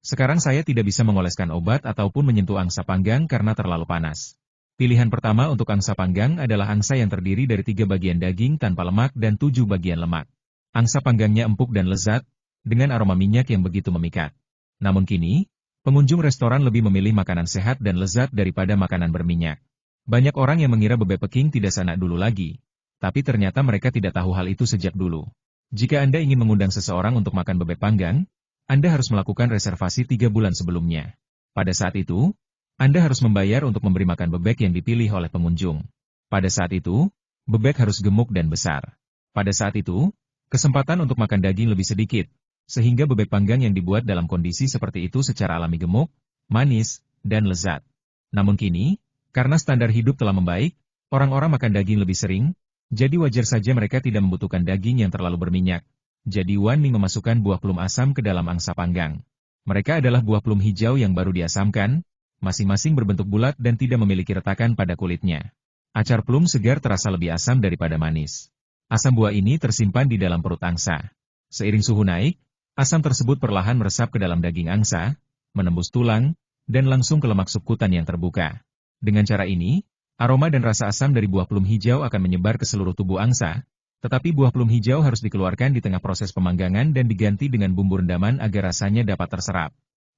Sekarang saya tidak bisa mengoleskan obat ataupun menyentuh angsa panggang karena terlalu panas. Pilihan pertama untuk angsa panggang adalah angsa yang terdiri dari 3 bagian daging tanpa lemak dan 7 bagian lemak. Angsa panggangnya empuk dan lezat, dengan aroma minyak yang begitu memikat. Namun kini, pengunjung restoran lebih memilih makanan sehat dan lezat daripada makanan berminyak. Banyak orang yang mengira bebek peking tidak sanak dulu lagi. Tapi ternyata mereka tidak tahu hal itu sejak dulu. Jika Anda ingin mengundang seseorang untuk makan bebek panggang, Anda harus melakukan reservasi 3 bulan sebelumnya. Pada saat itu, Anda harus membayar untuk memberi makan bebek yang dipilih oleh pengunjung. Pada saat itu, bebek harus gemuk dan besar. Pada saat itu, kesempatan untuk makan daging lebih sedikit, sehingga bebek panggang yang dibuat dalam kondisi seperti itu secara alami gemuk, manis, dan lezat. Namun kini, karena standar hidup telah membaik, orang-orang makan daging lebih sering, jadi wajar saja mereka tidak membutuhkan daging yang terlalu berminyak. Jadi Yuan Ming memasukkan buah plum asam ke dalam angsa panggang. Mereka adalah buah plum hijau yang baru diasamkan, masing-masing berbentuk bulat dan tidak memiliki retakan pada kulitnya. Acar plum segar terasa lebih asam daripada manis. Asam buah ini tersimpan di dalam perut angsa. Seiring suhu naik, asam tersebut perlahan meresap ke dalam daging angsa, menembus tulang, dan langsung ke lemak subkutan yang terbuka. Dengan cara ini, aroma dan rasa asam dari buah plum hijau akan menyebar ke seluruh tubuh angsa, tetapi buah plum hijau harus dikeluarkan di tengah proses pemanggangan dan diganti dengan bumbu rendaman agar rasanya dapat terserap.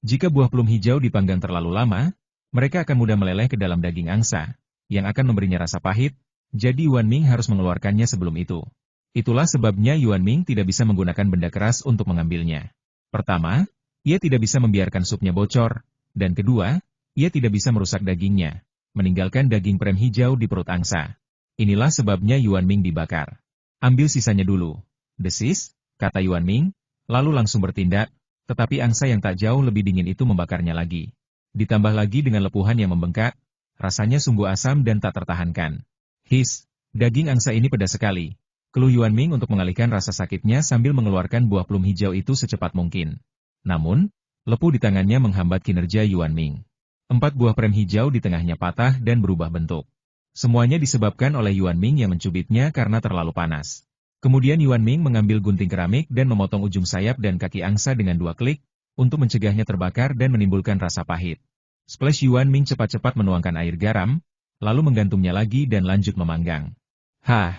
Jika buah plum hijau dipanggang terlalu lama, mereka akan mudah meleleh ke dalam daging angsa, yang akan memberinya rasa pahit, jadi Yuan Ming harus mengeluarkannya sebelum itu. Itulah sebabnya Yuan Ming tidak bisa menggunakan benda keras untuk mengambilnya. Pertama, ia tidak bisa membiarkan supnya bocor, dan kedua, ia tidak bisa merusak dagingnya, meninggalkan daging prem hijau di perut angsa. Inilah sebabnya Yuan Ming dibakar. Ambil sisanya dulu. Desis, kata Yuan Ming, lalu langsung bertindak, tetapi angsa yang tak jauh lebih dingin itu membakarnya lagi. Ditambah lagi dengan lepuhan yang membengkak, rasanya sungguh asam dan tak tertahankan. His, daging angsa ini pedas sekali. Keluh Yuan Ming untuk mengalihkan rasa sakitnya sambil mengeluarkan buah plum hijau itu secepat mungkin. Namun, lepuh di tangannya menghambat kinerja Yuan Ming. 4 buah prem hijau di tengahnya patah dan berubah bentuk. Semuanya disebabkan oleh Yuan Ming yang mencubitnya karena terlalu panas. Kemudian Yuan Ming mengambil gunting keramik dan memotong ujung sayap dan kaki angsa dengan 2 klik, untuk mencegahnya terbakar dan menimbulkan rasa pahit. Splash Yuan Ming cepat-cepat menuangkan air garam, lalu menggantungnya lagi dan lanjut memanggang. Hah!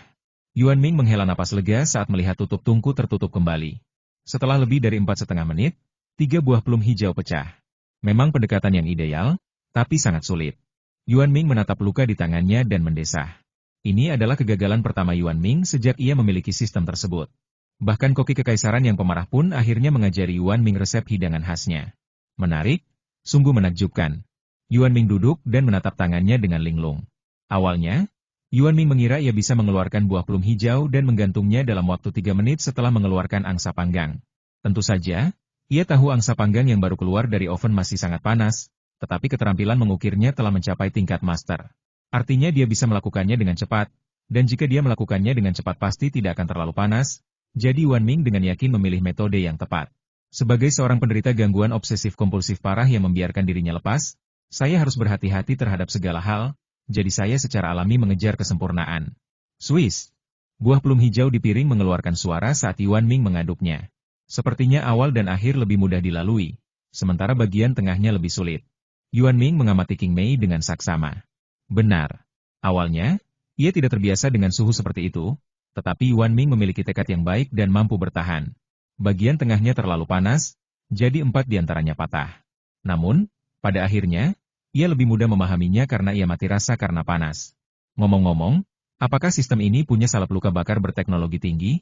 Yuan Ming menghela napas lega saat melihat tutup tungku tertutup kembali. Setelah lebih dari 4,5 menit, 3 buah plum hijau pecah. Memang pendekatan yang ideal, tapi sangat sulit. Yuan Ming menatap luka di tangannya dan mendesah. Ini adalah kegagalan pertama Yuan Ming sejak ia memiliki sistem tersebut. Bahkan koki kekaisaran yang pemarah pun akhirnya mengajari Yuan Ming resep hidangan khasnya. Menarik, sungguh menakjubkan. Yuan Ming duduk dan menatap tangannya dengan linglung. Awalnya, Yuan Ming mengira ia bisa mengeluarkan buah plum hijau dan menggantungnya dalam waktu 3 menit setelah mengeluarkan angsa panggang. Tentu saja, ia tahu angsa panggang yang baru keluar dari oven masih sangat panas, tetapi keterampilan mengukirnya telah mencapai tingkat master. Artinya dia bisa melakukannya dengan cepat, dan jika dia melakukannya dengan cepat pasti tidak akan terlalu panas, jadi Yuan Ming dengan yakin memilih metode yang tepat. Sebagai seorang penderita gangguan obsesif-kompulsif parah yang membiarkan dirinya lepas, saya harus berhati-hati terhadap segala hal, jadi saya secara alami mengejar kesempurnaan. Swiss. Buah plum hijau di piring mengeluarkan suara saat Yuan Ming mengaduknya. Sepertinya awal dan akhir lebih mudah dilalui, sementara bagian tengahnya lebih sulit. Yuan Ming mengamati King Mei dengan saksama. Benar. Awalnya, ia tidak terbiasa dengan suhu seperti itu, tetapi Yuan Ming memiliki tekad yang baik dan mampu bertahan. Bagian tengahnya terlalu panas, jadi 4 diantaranya patah. Namun, pada akhirnya, ia lebih mudah memahaminya karena ia mati rasa karena panas. Ngomong-ngomong, apakah sistem ini punya salep luka bakar berteknologi tinggi?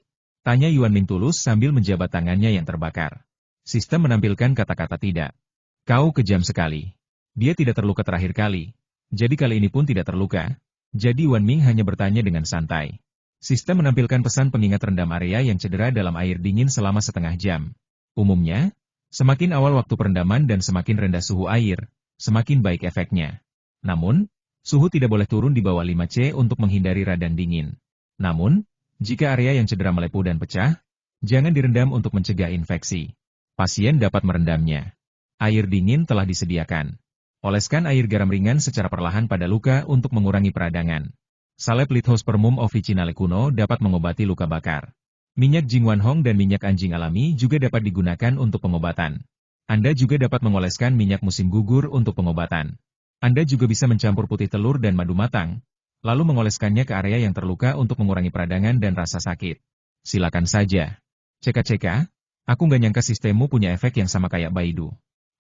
Tanya Yuan Ming tulus sambil menjabat tangannya yang terbakar. Sistem menampilkan kata-kata tidak. Kau kejam sekali. Dia tidak terluka terakhir kali. Jadi kali ini pun tidak terluka. Jadi Yuan Ming hanya bertanya dengan santai. Sistem menampilkan pesan pengingat rendam area yang cedera dalam air dingin selama setengah jam. Umumnya, semakin awal waktu perendaman dan semakin rendah suhu air, semakin baik efeknya. Namun, suhu tidak boleh turun di bawah 5C untuk menghindari radang dingin. Namun, jika area yang cedera melepuh dan pecah, jangan direndam untuk mencegah infeksi. Pasien dapat merendamnya. Air dingin telah disediakan. Oleskan air garam ringan secara perlahan pada luka untuk mengurangi peradangan. Salep Lithosphaermum officinale kuno dapat mengobati luka bakar. Minyak Jingwanhong dan minyak anjing alami juga dapat digunakan untuk pengobatan. Anda juga dapat mengoleskan minyak musim gugur untuk pengobatan. Anda juga bisa mencampur putih telur dan madu matang, lalu mengoleskannya ke area yang terluka untuk mengurangi peradangan dan rasa sakit. Silakan saja. Ceka-ceka, aku nggak nyangka sistemmu punya efek yang sama kayak Baidu.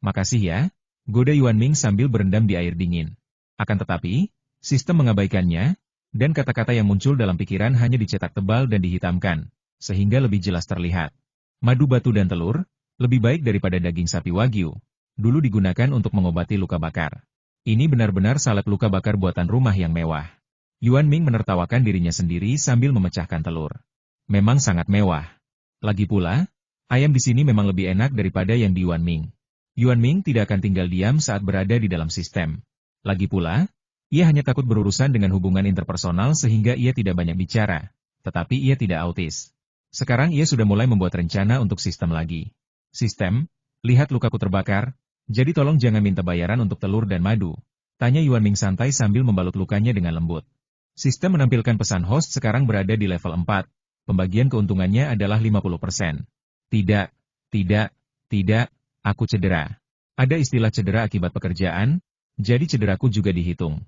Makasih ya. Goda Yuan Ming sambil berendam di air dingin. Akan tetapi, sistem mengabaikannya, dan kata-kata yang muncul dalam pikiran hanya dicetak tebal dan dihitamkan, sehingga lebih jelas terlihat. Madu batu dan telur, lebih baik daripada daging sapi wagyu, dulu digunakan untuk mengobati luka bakar. Ini benar-benar salep luka bakar buatan rumah yang mewah. Yuan Ming menertawakan dirinya sendiri sambil memecahkan telur. Memang sangat mewah. Lagi pula, ayam di sini memang lebih enak daripada yang di Yuan Ming. Yuan Ming tidak akan tinggal diam saat berada di dalam sistem. Lagi pula, ia hanya takut berurusan dengan hubungan interpersonal sehingga ia tidak banyak bicara, tetapi ia tidak autis. Sekarang ia sudah mulai membuat rencana untuk sistem lagi. Sistem, lihat lukaku terbakar, jadi tolong jangan minta bayaran untuk telur dan madu. Tanya Yuan Ming santai sambil membalut lukanya dengan lembut. Sistem menampilkan pesan host sekarang berada di level 4, pembagian keuntungannya adalah 50%. Tidak, aku cedera. Ada istilah cedera akibat pekerjaan, jadi cederaku juga dihitung.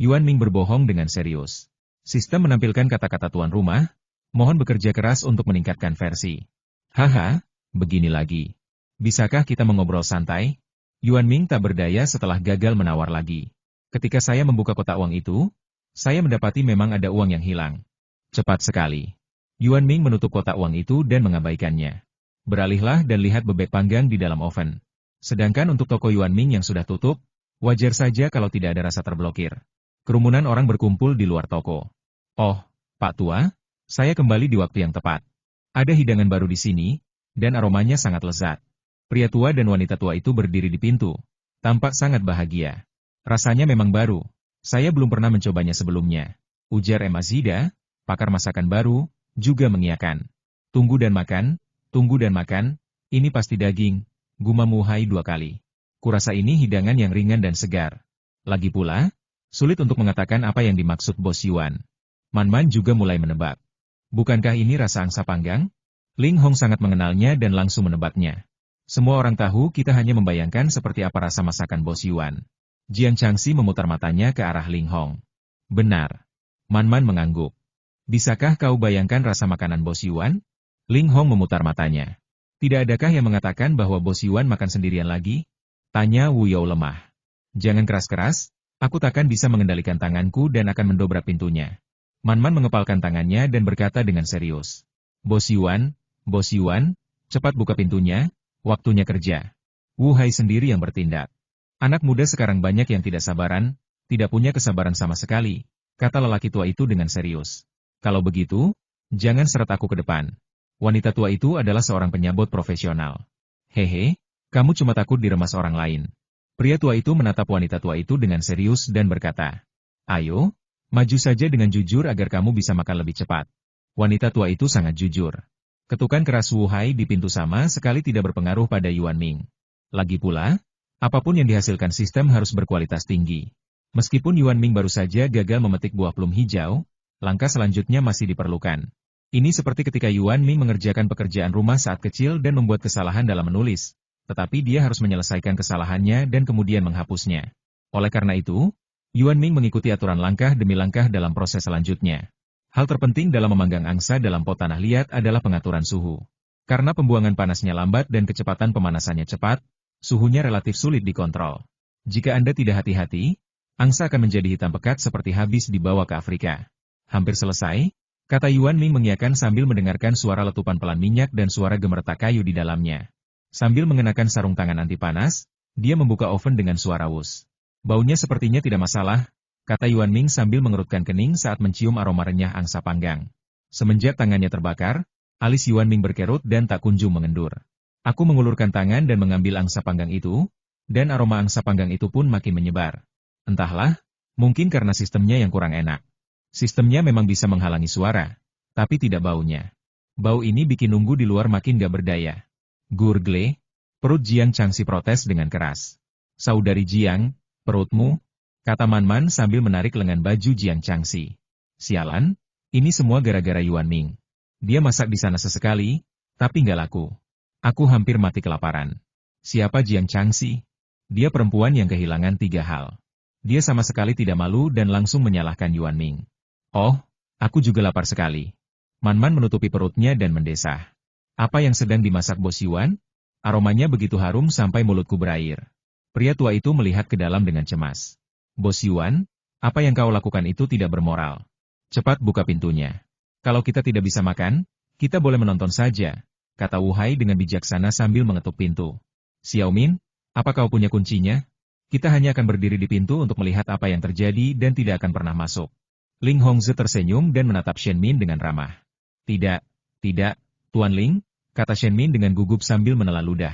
Yuan Ming berbohong dengan serius. Sistem menampilkan kata-kata tuan rumah, mohon bekerja keras untuk meningkatkan versi. Haha, begini lagi. Bisakah kita mengobrol santai? Yuan Ming tak berdaya setelah gagal menawar lagi. Ketika saya membuka kotak uang itu, saya mendapati memang ada uang yang hilang. Cepat sekali. Yuan Ming menutup kotak uang itu dan mengabaikannya. Beralihlah dan lihat bebek panggang di dalam oven. Sedangkan untuk toko Yuan Ming yang sudah tutup, wajar saja kalau tidak ada rasa terblokir. Kerumunan orang berkumpul di luar toko. Oh, Pak Tua, saya kembali di waktu yang tepat. Ada hidangan baru di sini, dan aromanya sangat lezat. Pria tua dan wanita tua itu berdiri di pintu. Tampak sangat bahagia. Rasanya memang baru. Saya belum pernah mencobanya sebelumnya. Ujar M. Azida, pakar masakan baru, juga mengiyakan. Tunggu dan makan, ini pasti daging, gumam Wu Hai 2 kali. Kurasa ini hidangan yang ringan dan segar. Lagi pula, sulit untuk mengatakan apa yang dimaksud Bos Yuan. Man juga mulai menebak. Bukankah ini rasa angsa panggang? Ling Hong sangat mengenalnya dan langsung menebaknya. Semua orang tahu kita hanya membayangkan seperti apa rasa masakan Bos Yuan. Jiang Changxi memutar matanya ke arah Ling Hong. Benar. Man mengangguk. Bisakah kau bayangkan rasa makanan Bos Yuan? Ling Hong memutar matanya. Tidak adakah yang mengatakan bahwa Bos Yuan makan sendirian lagi? Tanya Wu Yao lemah. Jangan keras-keras, aku takkan bisa mengendalikan tanganku dan akan mendobrak pintunya. Man mengepalkan tangannya dan berkata dengan serius. Bos Yuan, cepat buka pintunya, waktunya kerja. Wu Hai sendiri yang bertindak. Anak muda sekarang banyak yang tidak sabaran, tidak punya kesabaran sama sekali, kata lelaki tua itu dengan serius. Kalau begitu, jangan seret aku ke depan. Wanita tua itu adalah seorang penyabot profesional. Hehe, kamu cuma takut diremas orang lain. Pria tua itu menatap wanita tua itu dengan serius dan berkata, ayo, maju saja dengan jujur agar kamu bisa makan lebih cepat. Wanita tua itu sangat jujur. Ketukan keras Wu Hai di pintu sama sekali tidak berpengaruh pada Yuan Ming. Lagi pula, apapun yang dihasilkan sistem harus berkualitas tinggi. Meskipun Yuan Ming baru saja gagal memetik buah plum hijau, langkah selanjutnya masih diperlukan. Ini seperti ketika Yuan Ming mengerjakan pekerjaan rumah saat kecil dan membuat kesalahan dalam menulis, tetapi dia harus menyelesaikan kesalahannya dan kemudian menghapusnya. Oleh karena itu, Yuan Ming mengikuti aturan langkah demi langkah dalam proses selanjutnya. Hal terpenting dalam memanggang angsa dalam pot tanah liat adalah pengaturan suhu. Karena pembuangan panasnya lambat dan kecepatan pemanasannya cepat, suhunya relatif sulit dikontrol. Jika Anda tidak hati-hati, angsa akan menjadi hitam pekat seperti habis dibawa ke Afrika. Hampir selesai, kata Yuan Ming mengiyakan sambil mendengarkan suara letupan pelan minyak dan suara gemeretak kayu di dalamnya. Sambil mengenakan sarung tangan anti panas, dia membuka oven dengan suara wus. Baunya sepertinya tidak masalah, kata Yuan Ming sambil mengerutkan kening saat mencium aroma renyah angsa panggang. Semenjak tangannya terbakar, alis Yuan Ming berkerut dan tak kunjung mengendur. Aku mengulurkan tangan dan mengambil angsa panggang itu, dan aroma angsa panggang itu pun makin menyebar. Entahlah, mungkin karena sistemnya yang kurang enak. Sistemnya memang bisa menghalangi suara, tapi tidak baunya. Bau ini bikin nunggu di luar makin gak berdaya. Gurgle, perut Jiang Changxi protes dengan keras. Saudari Jiang, perutmu, kata Man sambil menarik lengan baju Jiang Changxi. Sialan, ini semua gara-gara Yuan Ming. Dia masak di sana sesekali, tapi nggak laku. Aku hampir mati kelaparan. Siapa Jiang Changxi? Dia perempuan yang kehilangan 3 hal. Dia sama sekali tidak malu dan langsung menyalahkan Yuan Ming. Oh, aku juga lapar sekali. Man menutupi perutnya dan mendesah. Apa yang sedang dimasak Bos Yuan? Aromanya begitu harum sampai mulutku berair. Pria tua itu melihat ke dalam dengan cemas. Bos Yuan, apa yang kau lakukan itu tidak bermoral. Cepat buka pintunya. Kalau kita tidak bisa makan, kita boleh menonton saja, kata Wu Hai dengan bijaksana sambil mengetuk pintu. Xiaomin, apa kau punya kuncinya? Kita hanya akan berdiri di pintu untuk melihat apa yang terjadi dan tidak akan pernah masuk. Ling Hongzhe tersenyum dan menatap Shen Min dengan ramah. Tidak, Tuan Ling, kata Shen Min dengan gugup sambil menelan ludah.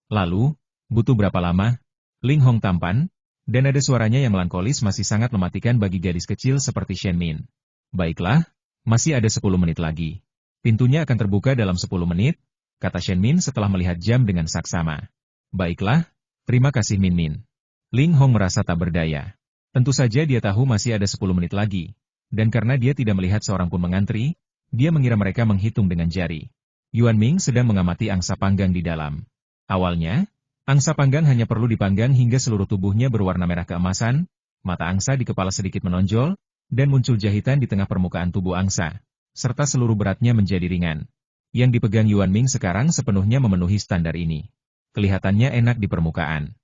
Lalu, butuh berapa lama? Ling Hong tampan, dan ada suaranya yang melankolis masih sangat mematikan bagi gadis kecil seperti Shen Min. Baiklah, masih ada 10 menit lagi. Pintunya akan terbuka dalam 10 menit, kata Shen Min setelah melihat jam dengan saksama. Baiklah, terima kasih Min. Ling Hong merasa tak berdaya. Tentu saja dia tahu masih ada 10 menit lagi, dan karena dia tidak melihat seorang pun mengantri, dia mengira mereka menghitung dengan jari. Yuan Ming sedang mengamati angsa panggang di dalam. Awalnya, angsa panggang hanya perlu dipanggang hingga seluruh tubuhnya berwarna merah keemasan, mata angsa di kepala sedikit menonjol, dan muncul jahitan di tengah permukaan tubuh angsa, serta seluruh beratnya menjadi ringan. Yang dipegang Yuan Ming sekarang sepenuhnya memenuhi standar ini. Kelihatannya enak di permukaan.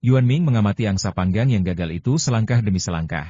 Yuan Ming mengamati angsa panggang yang gagal itu selangkah demi selangkah.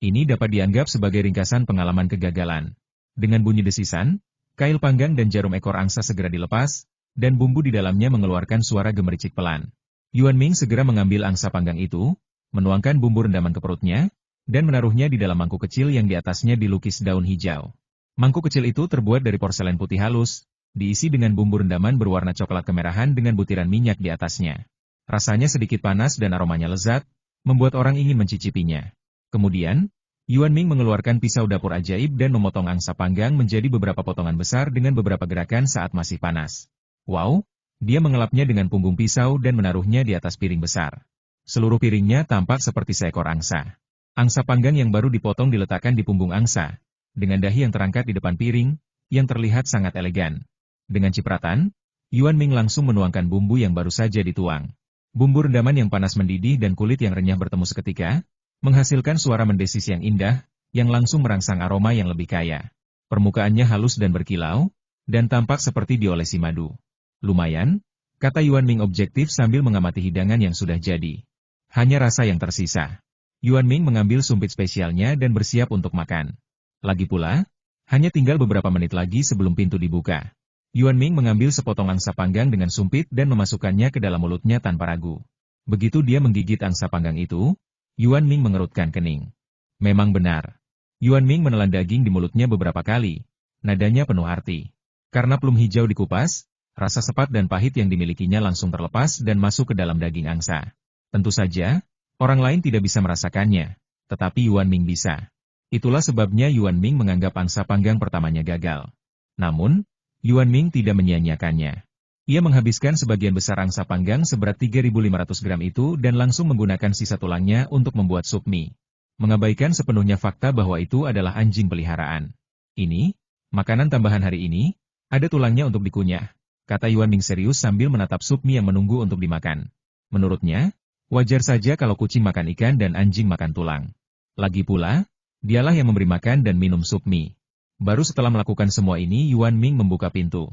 Ini dapat dianggap sebagai ringkasan pengalaman kegagalan. Dengan bunyi desisan, kail panggang dan jarum ekor angsa segera dilepas, dan bumbu di dalamnya mengeluarkan suara gemericik pelan. Yuan Ming segera mengambil angsa panggang itu, menuangkan bumbu rendaman ke perutnya, dan menaruhnya di dalam mangkuk kecil yang di atasnya dilukis daun hijau. Mangkuk kecil itu terbuat dari porselen putih halus, diisi dengan bumbu rendaman berwarna coklat kemerahan dengan butiran minyak di atasnya. Rasanya sedikit panas dan aromanya lezat, membuat orang ingin mencicipinya. Kemudian, Yuan Ming mengeluarkan pisau dapur ajaib dan memotong angsa panggang menjadi beberapa potongan besar dengan beberapa gerakan saat masih panas. Wow, dia mengelapnya dengan punggung pisau dan menaruhnya di atas piring besar. Seluruh piringnya tampak seperti seekor angsa. Angsa panggang yang baru dipotong diletakkan di punggung angsa, dengan dahi yang terangkat di depan piring, yang terlihat sangat elegan. Dengan cipratan, Yuan Ming langsung menuangkan bumbu yang baru saja dituang. Bumbu rendaman yang panas mendidih dan kulit yang renyah bertemu seketika, menghasilkan suara mendesis yang indah, yang langsung merangsang aroma yang lebih kaya. Permukaannya halus dan berkilau, dan tampak seperti diolesi madu. Lumayan, kata Yuan Ming objektif sambil mengamati hidangan yang sudah jadi. Hanya rasa yang tersisa. Yuan Ming mengambil sumpit spesialnya dan bersiap untuk makan. Lagi pula, hanya tinggal beberapa menit lagi sebelum pintu dibuka. Yuan Ming mengambil sepotong angsa panggang dengan sumpit dan memasukkannya ke dalam mulutnya tanpa ragu. Begitu dia menggigit angsa panggang itu, Yuan Ming mengerutkan kening. Memang benar. Yuan Ming menelan daging di mulutnya beberapa kali. Nadanya penuh arti. Karena plum hijau dikupas, rasa sepat dan pahit yang dimilikinya langsung terlepas dan masuk ke dalam daging angsa. Tentu saja, orang lain tidak bisa merasakannya, tetapi Yuan Ming bisa. Itulah sebabnya Yuan Ming menganggap angsa panggang pertamanya gagal. Namun, Yuan Ming tidak menyia-nyiakannya. Ia menghabiskan sebagian besar angsa panggang seberat 3.500 gram itu dan langsung menggunakan sisa tulangnya untuk membuat sup mie. Mengabaikan sepenuhnya fakta bahwa itu adalah anjing peliharaan. Ini, makanan tambahan hari ini, ada tulangnya untuk dikunyah, kata Yuan Ming serius sambil menatap sup mie yang menunggu untuk dimakan. Menurutnya, wajar saja kalau kucing makan ikan dan anjing makan tulang. Lagi pula, dialah yang memberi makan dan minum sup mie. Baru setelah melakukan semua ini Yuan Ming membuka pintu.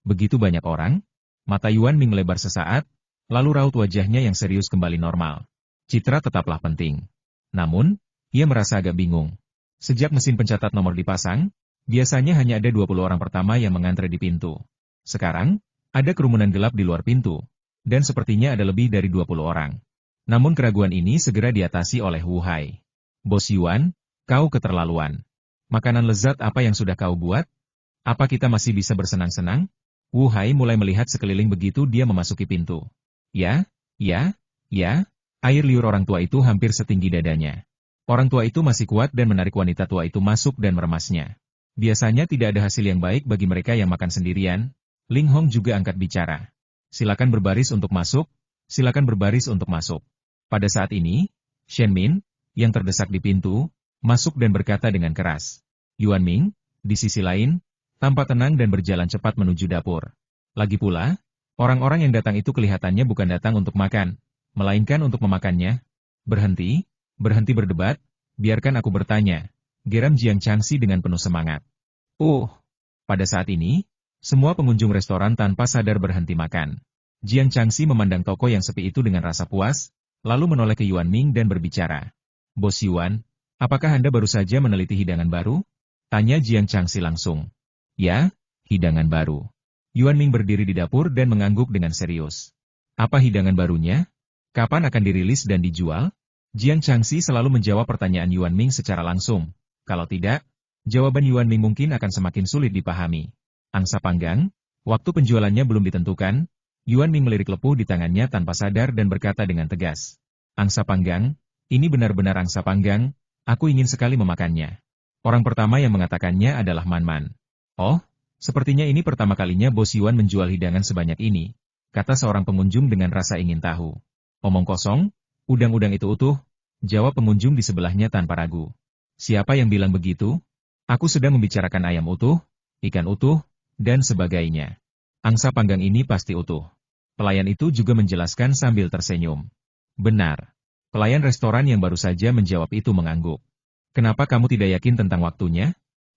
Begitu banyak orang, mata Yuan Ming lebar sesaat, lalu raut wajahnya yang serius kembali normal. Citra tetaplah penting. Namun, ia merasa agak bingung. Sejak mesin pencatat nomor dipasang, biasanya hanya ada 20 orang pertama yang mengantre di pintu. Sekarang, ada kerumunan gelap di luar pintu, dan sepertinya ada lebih dari 20 orang. Namun keraguan ini segera diatasi oleh Wu Hai. Bos Yuan, kau keterlaluan. Makanan lezat apa yang sudah kau buat? Apa kita masih bisa bersenang-senang? Wu Hai mulai melihat sekeliling begitu dia memasuki pintu. Ya, air liur orang tua itu hampir setinggi dadanya. Orang tua itu masih kuat dan menarik wanita tua itu masuk dan meremasnya. Biasanya tidak ada hasil yang baik bagi mereka yang makan sendirian. Ling Hong juga angkat bicara. Silakan berbaris untuk masuk, silakan berbaris untuk masuk. Pada saat ini, Shen Min, yang terdesak di pintu, masuk dan berkata dengan keras. Yuan Ming, di sisi lain, tampak tenang dan berjalan cepat menuju dapur. Lagi pula, orang-orang yang datang itu kelihatannya bukan datang untuk makan, melainkan untuk memakannya. Berhenti berdebat, biarkan aku bertanya, geram Jiang Changxi dengan penuh semangat. Pada saat ini, semua pengunjung restoran tanpa sadar berhenti makan. Jiang Changxi memandang toko yang sepi itu dengan rasa puas, lalu menoleh ke Yuan Ming dan berbicara. Bos Yuan, apakah Anda baru saja meneliti hidangan baru? Tanya Jiang Changxi langsung. Ya, hidangan baru. Yuan Ming berdiri di dapur dan mengangguk dengan serius. Apa hidangan barunya? Kapan akan dirilis dan dijual? Jiang Changxi selalu menjawab pertanyaan Yuan Ming secara langsung. Kalau tidak, jawaban Yuan Ming mungkin akan semakin sulit dipahami. Angsa panggang, waktu penjualannya belum ditentukan. Yuan Ming melirik lepuh di tangannya tanpa sadar dan berkata dengan tegas. Angsa panggang, ini benar-benar angsa panggang, aku ingin sekali memakannya. Orang pertama yang mengatakannya adalah Man Man. Oh, sepertinya ini pertama kalinya Bos Yuan menjual hidangan sebanyak ini, kata seorang pengunjung dengan rasa ingin tahu. Omong kosong, udang-udang itu utuh, jawab pengunjung di sebelahnya tanpa ragu. Siapa yang bilang begitu? Aku sedang membicarakan ayam utuh, ikan utuh, dan sebagainya. Angsa panggang ini pasti utuh. Pelayan itu juga menjelaskan sambil tersenyum. Benar. Pelayan restoran yang baru saja menjawab itu mengangguk. Kenapa kamu tidak yakin tentang waktunya?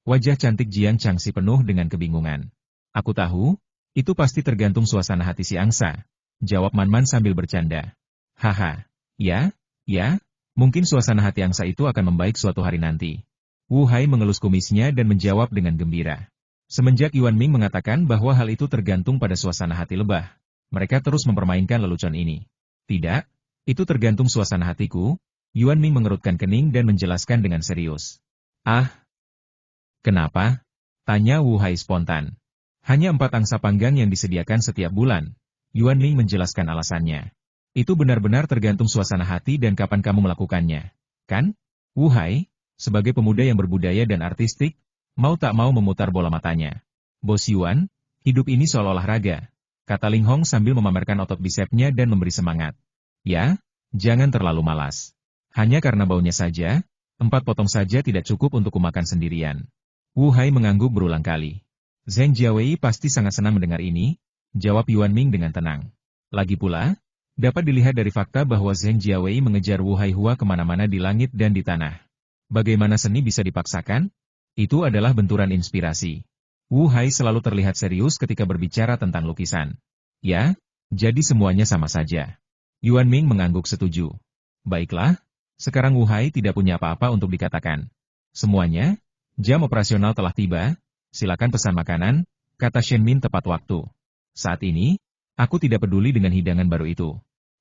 Wajah cantik Jiang Changxi penuh dengan kebingungan. Aku tahu, itu pasti tergantung suasana hati si angsa. Jawab Man Man sambil bercanda. Haha, Ya, ya, mungkin suasana hati angsa itu akan membaik suatu hari nanti. Wu Hai mengelus kumisnya dan menjawab dengan gembira. Semenjak Yuan Ming mengatakan bahwa hal itu tergantung pada suasana hati lebah, mereka terus mempermainkan lelucon ini. Tidak, itu tergantung suasana hatiku. Yuan Ming mengerutkan kening dan menjelaskan dengan serius. Ah, kenapa? Tanya Wu Hai spontan. Hanya 4 angsa panggang yang disediakan setiap bulan. Yuan Ming menjelaskan alasannya. Itu benar-benar tergantung suasana hati dan kapan kamu melakukannya. Kan? Wu Hai, sebagai pemuda yang berbudaya dan artistik, mau tak mau memutar bola matanya. Bos Yuan, hidup ini soal olahraga, kata Ling Hong sambil memamerkan otot bisepnya dan memberi semangat. Ya, jangan terlalu malas. Hanya karena baunya saja, 4 potong saja tidak cukup untuk kumakan sendirian. Wu Hai mengangguk berulang kali. Zheng Jiawei pasti sangat senang mendengar ini, jawab Yuan Ming dengan tenang. Lagi pula, dapat dilihat dari fakta bahwa Zheng Jiawei mengejar Wu Hai Hua kemana-mana di langit dan di tanah. Bagaimana seni bisa dipaksakan? Itu adalah benturan inspirasi. Wu Hai selalu terlihat serius ketika berbicara tentang lukisan. Ya, jadi semuanya sama saja. Yuan Ming mengangguk setuju. Baiklah, sekarang Wu Hai tidak punya apa-apa untuk dikatakan. Semuanya, jam operasional telah tiba, silakan pesan makanan, kata Shen Min tepat waktu. Saat ini, aku tidak peduli dengan hidangan baru itu.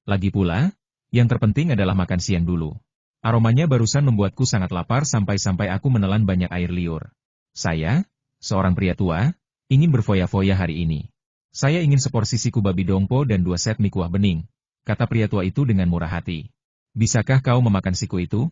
Lagi pula, yang terpenting adalah makan siang dulu. Aromanya barusan membuatku sangat lapar sampai-sampai aku menelan banyak air liur. Saya, seorang pria tua, ingin berfoya-foya hari ini. Saya ingin seporsi siku babi dongpo dan 2 set mie kuah bening, kata pria tua itu dengan murah hati. Bisakah kau memakan siku itu?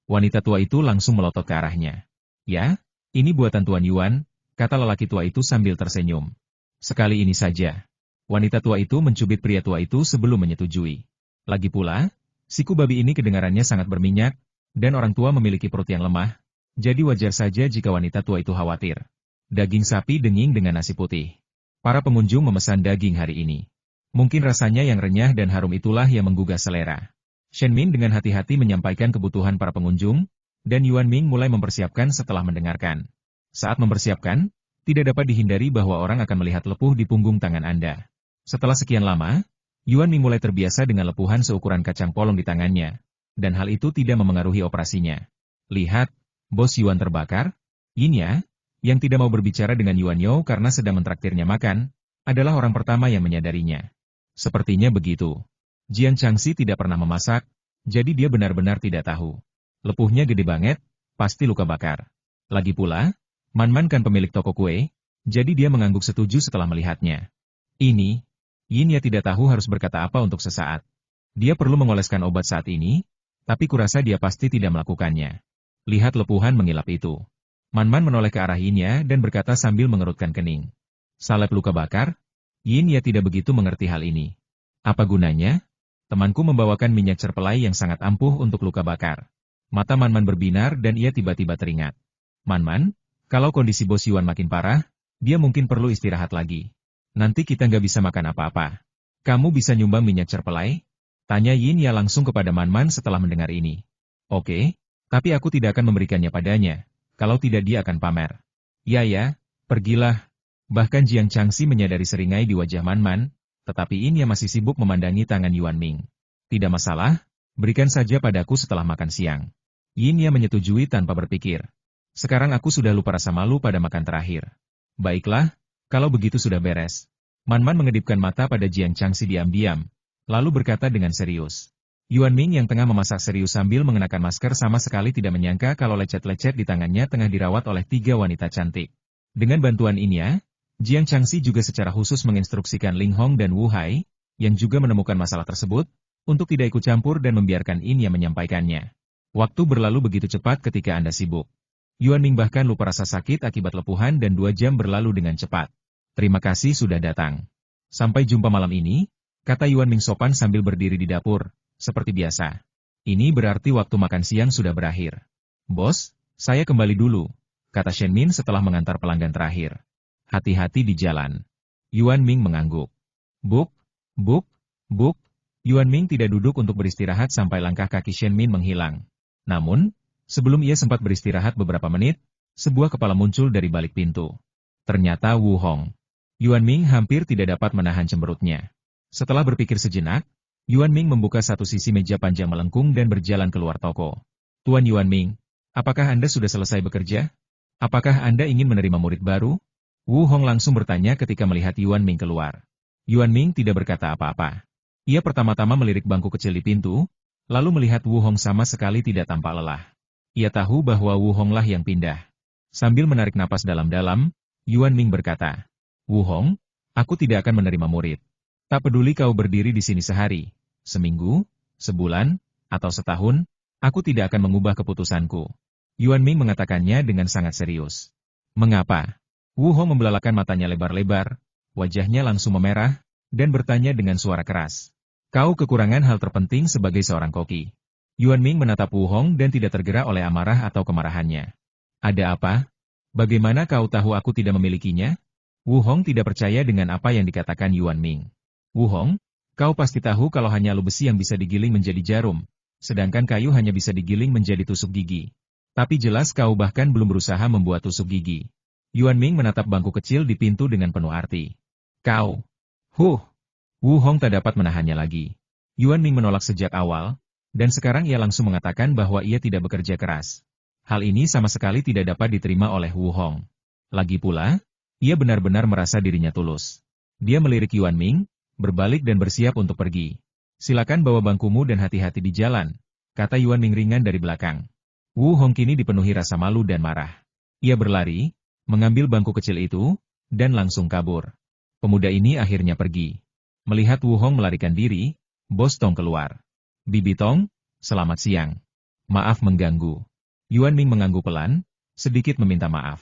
Wanita tua itu langsung melotot ke arahnya. Ya, ini buatan Tuan Yuan, kata lelaki tua itu sambil tersenyum. Sekali ini saja. Wanita tua itu mencubit pria tua itu sebelum menyetujui. Lagi pula, siku babi ini kedengarannya sangat berminyak, dan orang tua memiliki perut yang lemah, jadi wajar saja jika wanita tua itu khawatir. Daging sapi denging dengan nasi putih. Para pengunjung memesan daging hari ini. Mungkin rasanya yang renyah dan harum itulah yang menggugah selera. Shen Min dengan hati-hati menyampaikan kebutuhan para pengunjung, dan Yuan Ming mulai mempersiapkan setelah mendengarkan. Saat mempersiapkan, tidak dapat dihindari bahwa orang akan melihat lepuh di punggung tangan Anda. Setelah sekian lama, Yuan Ming mulai terbiasa dengan lepuhan seukuran kacang polong di tangannya, dan hal itu tidak memengaruhi operasinya. Lihat, bos Yuan terbakar? Yin Ya, yang tidak mau berbicara dengan Yuan You karena sedang mentraktirnya makan, adalah orang pertama yang menyadarinya. Sepertinya begitu. Jiang Changxi tidak pernah memasak, jadi dia benar-benar tidak tahu. Lepuhnya gede banget, pasti luka bakar. Lagi pula, Man Man kan pemilik toko kue, jadi dia mengangguk setuju setelah melihatnya. Ini, Yin Ya tidak tahu harus berkata apa untuk sesaat. Dia perlu mengoleskan obat saat ini, tapi kurasa dia pasti tidak melakukannya. Lihat lepuhan mengilap itu. Man Man menoleh ke arah Yin Ya dan berkata sambil mengerutkan kening. Salep luka bakar? Yin Ya tidak begitu mengerti hal ini. Apa gunanya? Temanku membawakan minyak cerpelai yang sangat ampuh untuk luka bakar. Mata Man Man berbinar dan ia tiba-tiba teringat. Man Man, kalau kondisi bos Yuan makin parah, dia mungkin perlu istirahat lagi. Nanti kita nggak bisa makan apa-apa. Kamu bisa nyumbang minyak cerpelai? Tanya Yin Ya langsung kepada Man Man setelah mendengar ini. Oke, tapi aku tidak akan memberikannya padanya. Kalau tidak dia akan pamer. Ya, pergilah. Bahkan Jiang Changxi menyadari seringai di wajah Man Man, tetapi Yin Ya masih sibuk memandangi tangan Yuan Ming. Tidak masalah, berikan saja padaku setelah makan siang. Yin Ya menyetujui tanpa berpikir. Sekarang aku sudah lupa rasa malu pada makan terakhir. Baiklah, kalau begitu sudah beres. Man Man mengedipkan mata pada Jiang Changxi diam-diam, lalu berkata dengan serius. Yuan Ming yang tengah memasak serius sambil mengenakan masker sama sekali tidak menyangka kalau lecet-lecet di tangannya tengah dirawat oleh 3 wanita cantik. Dengan bantuan Inya, Jiang Changxi juga secara khusus menginstruksikan Ling Hong dan Wu Hai, yang juga menemukan masalah tersebut, untuk tidak ikut campur dan membiarkan Inya menyampaikannya. Waktu berlalu begitu cepat ketika Anda sibuk. Yuan Ming bahkan lupa rasa sakit akibat lepuhan dan 2 jam berlalu dengan cepat. Terima kasih sudah datang. Sampai jumpa malam ini, kata Yuan Ming sopan sambil berdiri di dapur, seperti biasa. Ini berarti waktu makan siang sudah berakhir. Bos, saya kembali dulu, kata Shen Min setelah mengantar pelanggan terakhir. Hati-hati di jalan. Yuan Ming mengangguk. Buk. Yuan Ming tidak duduk untuk beristirahat sampai langkah kaki Shen Min menghilang. Namun, sebelum ia sempat beristirahat beberapa menit, sebuah kepala muncul dari balik pintu. Ternyata Wu Hong. Yuan Ming hampir tidak dapat menahan cemberutnya. Setelah berpikir sejenak, Yuan Ming membuka satu sisi meja panjang melengkung dan berjalan keluar toko. Tuan Yuan Ming, apakah Anda sudah selesai bekerja? Apakah Anda ingin menerima murid baru? Wu Hong langsung bertanya ketika melihat Yuan Ming keluar. Yuan Ming tidak berkata apa-apa. Ia pertama-tama melirik bangku kecil di pintu, lalu melihat Wu Hong sama sekali tidak tampak lelah. Ia tahu bahwa Wu Hong lah yang pindah. Sambil menarik napas dalam-dalam, Yuan Ming berkata, Wu Hong, aku tidak akan menerima murid. Tak peduli kau berdiri di sini sehari, seminggu, sebulan, atau setahun, aku tidak akan mengubah keputusanku. Yuan Ming mengatakannya dengan sangat serius. Mengapa? Wu Hong membelalakan matanya lebar-lebar, wajahnya langsung memerah, dan bertanya dengan suara keras. Kau kekurangan hal terpenting sebagai seorang koki. Yuan Ming menatap Wu Hong dan tidak tergerak oleh amarah atau kemarahannya. Ada apa? Bagaimana kau tahu aku tidak memilikinya? Wu Hong tidak percaya dengan apa yang dikatakan Yuan Ming. Wu Hong, kau pasti tahu kalau hanya lu besi yang bisa digiling menjadi jarum, sedangkan kayu hanya bisa digiling menjadi tusuk gigi. Tapi jelas kau bahkan belum berusaha membuat tusuk gigi. Yuan Ming menatap bangku kecil di pintu dengan penuh arti. Kau. Wu Hong tak dapat menahannya lagi. Yuan Ming menolak sejak awal, dan sekarang ia langsung mengatakan bahwa ia tidak bekerja keras. Hal ini sama sekali tidak dapat diterima oleh Wu Hong. Lagi pula, ia benar-benar merasa dirinya tulus. Dia melirik Yuan Ming, berbalik dan bersiap untuk pergi. Silakan bawa bangkumu dan hati-hati di jalan, kata Yuan Ming ringan dari belakang. Wu Hong kini dipenuhi rasa malu dan marah. Ia berlari, mengambil bangku kecil itu, dan langsung kabur. Pemuda ini akhirnya pergi. Melihat Wu Hong melarikan diri, Bos Tong keluar. Bibi Tong, selamat siang. Maaf mengganggu. Yuan Ming mengangguk pelan, sedikit meminta maaf.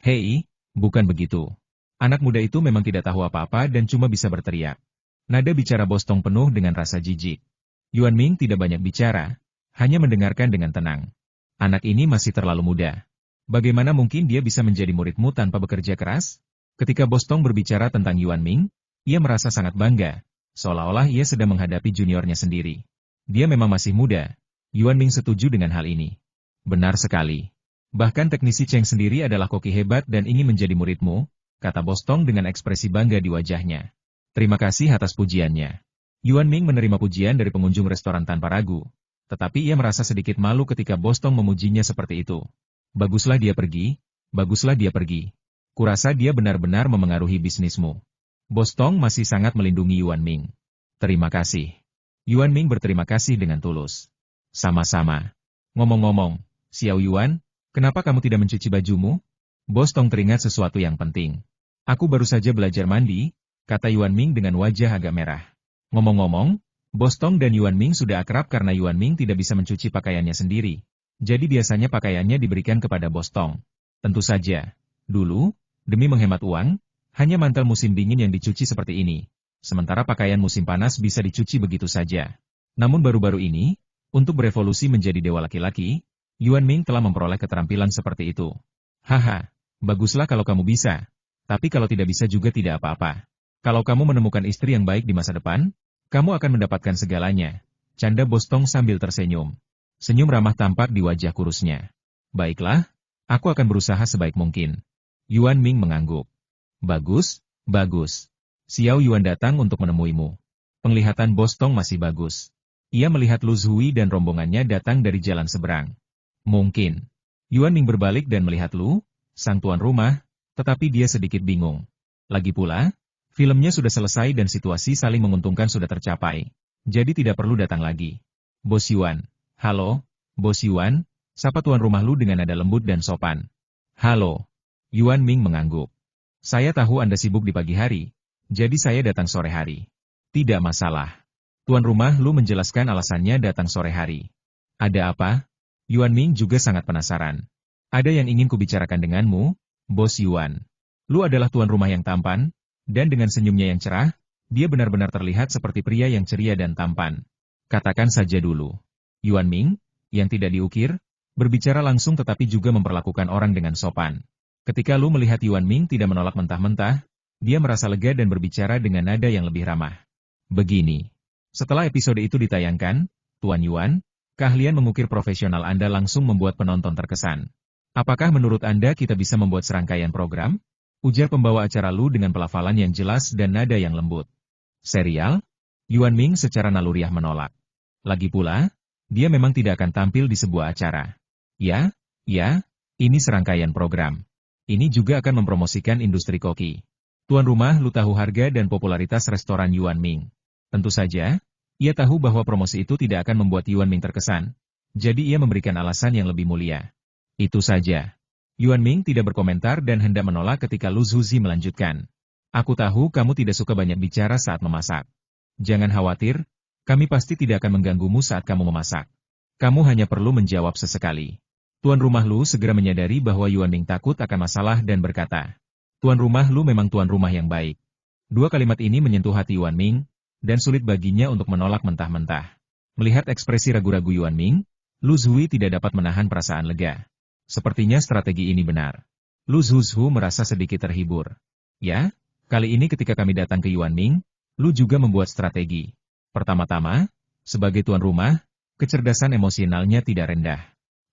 Hei, bukan begitu. Anak muda itu memang tidak tahu apa-apa dan cuma bisa berteriak. Nada bicara Bos Tong penuh dengan rasa jijik. Yuan Ming tidak banyak bicara, hanya mendengarkan dengan tenang. Anak ini masih terlalu muda. Bagaimana mungkin dia bisa menjadi muridmu tanpa bekerja keras? Ketika Bos Tong berbicara tentang Yuan Ming, ia merasa sangat bangga, seolah-olah ia sedang menghadapi juniornya sendiri. Dia memang masih muda. Yuan Ming setuju dengan hal ini. Benar sekali. Bahkan teknisi Cheng sendiri adalah koki hebat dan ingin menjadi muridmu, kata Bos Tong dengan ekspresi bangga di wajahnya. Terima kasih atas pujiannya. Yuan Ming menerima pujian dari pengunjung restoran tanpa ragu, tetapi ia merasa sedikit malu ketika Bos Tong memujinya seperti itu. Baguslah dia pergi, baguslah dia pergi. Kurasa dia benar-benar memengaruhi bisnismu. Bos Tong masih sangat melindungi Yuan Ming. Terima kasih. Yuan Ming berterima kasih dengan tulus. Sama-sama. Ngomong-ngomong, Xiao Yuan, kenapa kamu tidak mencuci bajumu? Bos Tong teringat sesuatu yang penting. Aku baru saja belajar mandi, kata Yuan Ming dengan wajah agak merah. Ngomong-ngomong, Bos Tong dan Yuan Ming sudah akrab karena Yuan Ming tidak bisa mencuci pakaiannya sendiri. Jadi biasanya pakaiannya diberikan kepada Bos Tong. Tentu saja, dulu, demi menghemat uang, hanya mantel musim dingin yang dicuci seperti ini. Sementara pakaian musim panas bisa dicuci begitu saja. Namun baru-baru ini, untuk berevolusi menjadi dewa laki-laki, Yuan Ming telah memperoleh keterampilan seperti itu. Haha, baguslah kalau kamu bisa. Tapi kalau tidak bisa juga tidak apa-apa. Kalau kamu menemukan istri yang baik di masa depan, kamu akan mendapatkan segalanya. Canda Bos Tong sambil tersenyum. Senyum ramah tampak di wajah kurusnya. Baiklah, aku akan berusaha sebaik mungkin. Yuan Ming mengangguk. Bagus, bagus. Xiao Yuan datang untuk menemuimu. Penglihatan Bos Tong masih bagus. Ia melihat Lu Zhui dan rombongannya datang dari jalan seberang. Mungkin. Yuan Ming berbalik dan melihat Lu, sang tuan rumah, tetapi dia sedikit bingung. Lagi pula, filmnya sudah selesai dan situasi saling menguntungkan sudah tercapai. Jadi tidak perlu datang lagi. Bos Yuan. Halo, Bos Yuan, sapa tuan rumah Lu dengan nada lembut dan sopan. Halo. Yuan Ming mengangguk. Saya tahu Anda sibuk di pagi hari, jadi saya datang sore hari. Tidak masalah. Tuan rumah Lu menjelaskan alasannya datang sore hari. Ada apa? Yuan Ming juga sangat penasaran. Ada yang ingin kubicarakan denganmu, Bos Yuan. Lu adalah tuan rumah yang tampan, dan dengan senyumnya yang cerah, dia benar-benar terlihat seperti pria yang ceria dan tampan. Katakan saja dulu. Yuan Ming, yang tidak diukir, berbicara langsung tetapi juga memperlakukan orang dengan sopan. Ketika Lu melihat Yuan Ming tidak menolak mentah-mentah, dia merasa lega dan berbicara dengan nada yang lebih ramah. Begini. Setelah episode itu ditayangkan, Tuan Yuan, keahlian mengukir profesional Anda langsung membuat penonton terkesan. Apakah menurut Anda kita bisa membuat serangkaian program? Ujar pembawa acara Lu dengan pelafalan yang jelas dan nada yang lembut. Serial? Yuan Ming secara naluriah menolak. Lagi pula, dia memang tidak akan tampil di sebuah acara. Ya, ini serangkaian program. Ini juga akan mempromosikan industri koki. Tuan rumah Lu tahu harga dan popularitas restoran Yuan Ming. Tentu saja, ia tahu bahwa promosi itu tidak akan membuat Yuan Ming terkesan. Jadi ia memberikan alasan yang lebih mulia. Itu saja. Yuan Ming tidak berkomentar dan hendak menolak ketika Lu Zuzi melanjutkan. Aku tahu kamu tidak suka banyak bicara saat memasak. Jangan khawatir, kami pasti tidak akan mengganggumu saat kamu memasak. Kamu hanya perlu menjawab sesekali. Tuan rumah Lu segera menyadari bahwa Yuan Ming takut akan masalah dan berkata, Tuan rumah Lu memang tuan rumah yang baik. Dua kalimat ini menyentuh hati Yuan Ming, dan sulit baginya untuk menolak mentah-mentah. Melihat ekspresi ragu-ragu Yuan Ming, Lu Zhui tidak dapat menahan perasaan lega. Sepertinya strategi ini benar. Lu Zhu merasa sedikit terhibur. Ya, kali ini ketika kami datang ke Yuan Ming, Lu juga membuat strategi. Pertama-tama, sebagai tuan rumah, kecerdasan emosionalnya tidak rendah.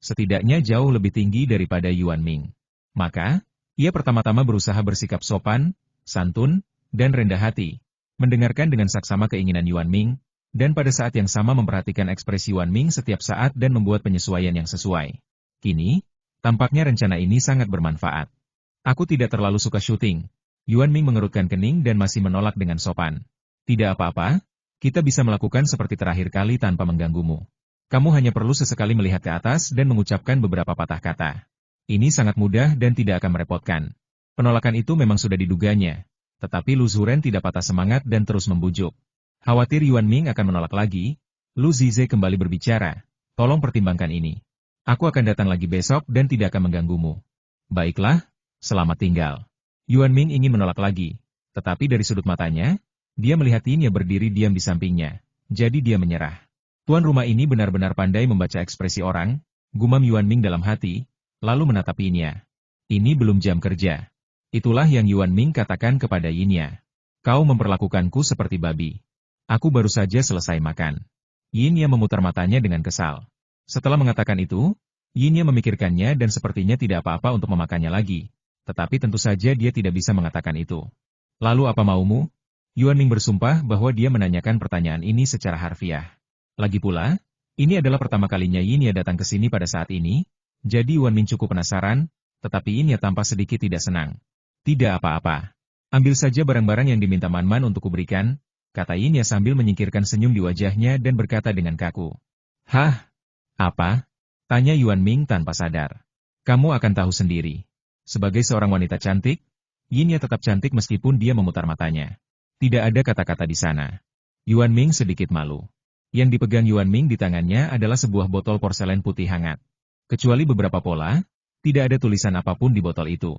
Setidaknya jauh lebih tinggi daripada Yuan Ming. Maka, ia pertama-tama berusaha bersikap sopan, santun, dan rendah hati, mendengarkan dengan saksama keinginan Yuan Ming, dan pada saat yang sama memperhatikan ekspresi Yuan Ming setiap saat dan membuat penyesuaian yang sesuai. Kini, tampaknya rencana ini sangat bermanfaat. Aku tidak terlalu suka syuting. Yuan Ming mengerutkan kening dan masih menolak dengan sopan. Tidak apa-apa, kita bisa melakukan seperti terakhir kali tanpa mengganggumu. Kamu hanya perlu sesekali melihat ke atas dan mengucapkan beberapa patah kata. Ini sangat mudah dan tidak akan merepotkan. Penolakan itu memang sudah diduganya. Tetapi Lu Zuren tidak patah semangat dan terus membujuk. Khawatir Yuan Ming akan menolak lagi, Lu Zize kembali berbicara. Tolong pertimbangkan ini. Aku akan datang lagi besok dan tidak akan mengganggumu. Baiklah, selamat tinggal. Yuan Ming ingin menolak lagi. Tetapi dari sudut matanya, dia melihat Yin berdiri diam di sampingnya. Jadi dia menyerah. Tuan rumah ini benar-benar pandai membaca ekspresi orang, gumam Yuan Ming dalam hati, lalu menatap Yin. Ini belum jam kerja. Itulah yang Yuan Ming katakan kepada Yin. Kau memperlakukanku seperti babi. Aku baru saja selesai makan. Yin memutar matanya dengan kesal. Setelah mengatakan itu, Yin memikirkannya dan sepertinya tidak apa-apa untuk memakannya lagi. Tetapi tentu saja dia tidak bisa mengatakan itu. Lalu apa maumu? Yuan Ming bersumpah bahwa dia menanyakan pertanyaan ini secara harfiah. Lagi pula, ini adalah pertama kalinya Yin datang ke sini pada saat ini, jadi Yuan Ming cukup penasaran, tetapi Yin tampak sedikit tidak senang. Tidak apa-apa. Ambil saja barang-barang yang diminta Man-Man untuk kuberikan, kata Yin sambil menyingkirkan senyum di wajahnya dan berkata dengan kaku. Hah? Apa? Tanya Yuan Ming tanpa sadar. Kamu akan tahu sendiri. Sebagai seorang wanita cantik, Yin tetap cantik meskipun dia memutar matanya. Tidak ada kata-kata di sana. Yuan Ming sedikit malu. Yang dipegang Yuan Ming di tangannya adalah sebuah botol porselen putih hangat. Kecuali beberapa pola, tidak ada tulisan apapun di botol itu.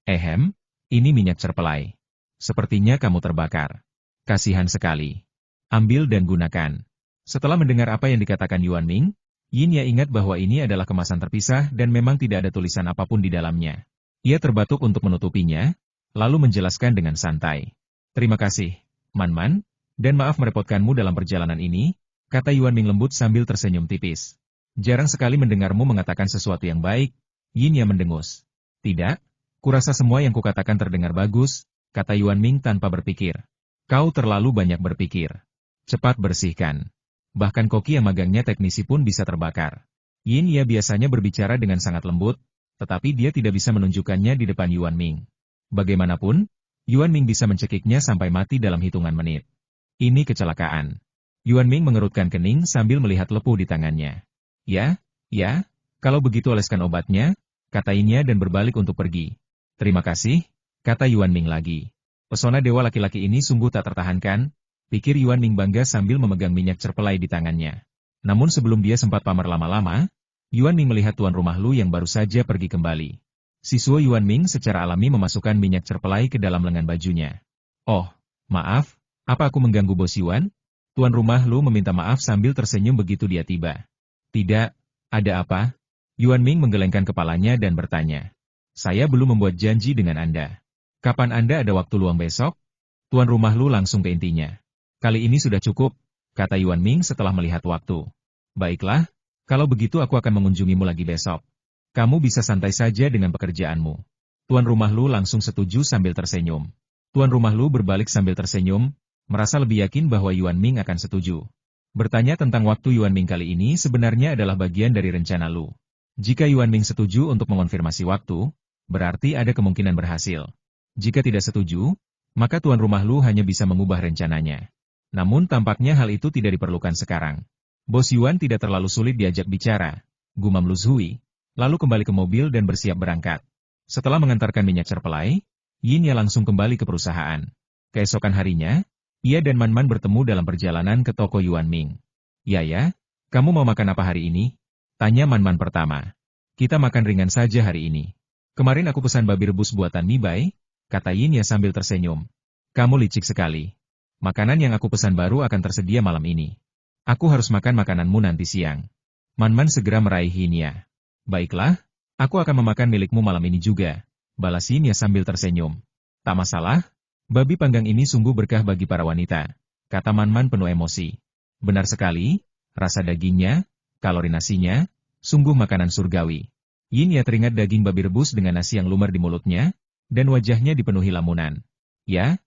Ini minyak cerpelai. Sepertinya kamu terbakar. Kasihan sekali. Ambil dan gunakan. Setelah mendengar apa yang dikatakan Yuan Ming, Yin ingat bahwa ini adalah kemasan terpisah dan memang tidak ada tulisan apapun di dalamnya. Ia terbatuk untuk menutupinya, lalu menjelaskan dengan santai. Terima kasih, Man-Man, dan maaf merepotkanmu dalam perjalanan ini, kata Yuan Ming lembut sambil tersenyum tipis. Jarang sekali mendengarmu mengatakan sesuatu yang baik, Yin mendengus. Tidak, kurasa semua yang kukatakan terdengar bagus, kata Yuan Ming tanpa berpikir. Kau terlalu banyak berpikir. Cepat bersihkan. Bahkan koki yang magangnya teknisi pun bisa terbakar. Yin biasanya berbicara dengan sangat lembut, tetapi dia tidak bisa menunjukkannya di depan Yuan Ming. Bagaimanapun, Yuan Ming bisa mencekiknya sampai mati dalam hitungan menit. Ini kecelakaan. Yuan Ming mengerutkan kening sambil melihat lepuh di tangannya. Ya, kalau begitu oleskan obatnya, kata Yin dan berbalik untuk pergi. Terima kasih, kata Yuan Ming lagi. Pesona dewa laki-laki ini sungguh tak tertahankan, pikir Yuan Ming bangga sambil memegang minyak cerpelai di tangannya. Namun sebelum dia sempat pamer lama-lama, Yuan Ming melihat tuan rumah Lu yang baru saja pergi kembali. Siswa Yuan Ming secara alami memasukkan minyak cerpelai ke dalam lengan bajunya. Oh, maaf, apa aku mengganggu bos Yuan? Tuan rumah Lu meminta maaf sambil tersenyum begitu dia tiba. Tidak, ada apa? Yuan Ming menggelengkan kepalanya dan bertanya. Saya belum membuat janji dengan Anda. Kapan Anda ada waktu luang besok? Tuan rumah Lu langsung ke intinya. Kali ini sudah cukup, kata Yuan Ming setelah melihat waktu. Baiklah, kalau begitu aku akan mengunjungimu lagi besok. Kamu bisa santai saja dengan pekerjaanmu. Tuan rumah Lu langsung setuju sambil tersenyum. Tuan rumah Lu berbalik sambil tersenyum, merasa lebih yakin bahwa Yuan Ming akan setuju. Bertanya tentang waktu Yuan Ming kali ini sebenarnya adalah bagian dari rencana Lu. Jika Yuan Ming setuju untuk mengonfirmasi waktu, berarti ada kemungkinan berhasil. Jika tidak setuju, maka tuan rumah Lu hanya bisa mengubah rencananya. Namun tampaknya hal itu tidak diperlukan sekarang. Bos Yuan tidak terlalu sulit diajak bicara, gumam Lu Zhui, lalu kembali ke mobil dan bersiap berangkat. Setelah mengantarkan minyak cerpelai, Yin Ya langsung kembali ke perusahaan. Keesokan harinya, ia dan Man Man bertemu dalam perjalanan ke toko Yuan Ming. Ya, kamu mau makan apa hari ini? Tanya Man Man pertama. Kita makan ringan saja hari ini. Kemarin aku pesan babi rebus buatan Mi Bai, kata Yin Ya sambil tersenyum. Kamu licik sekali. Makanan yang aku pesan baru akan tersedia malam ini. Aku harus makan makananmu nanti siang. Man Man segera meraih Yin Ya. Baiklah, aku akan memakan milikmu malam ini juga, balas Yin Ya sambil tersenyum. Tak masalah. Babi panggang ini sungguh berkah bagi para wanita, kata Man Man penuh emosi. Benar sekali, rasa dagingnya, kalori nasinya, sungguh makanan surgawi. Yin Ya teringat daging babi rebus dengan nasi yang lumar di mulutnya, dan wajahnya dipenuhi lamunan. Ya,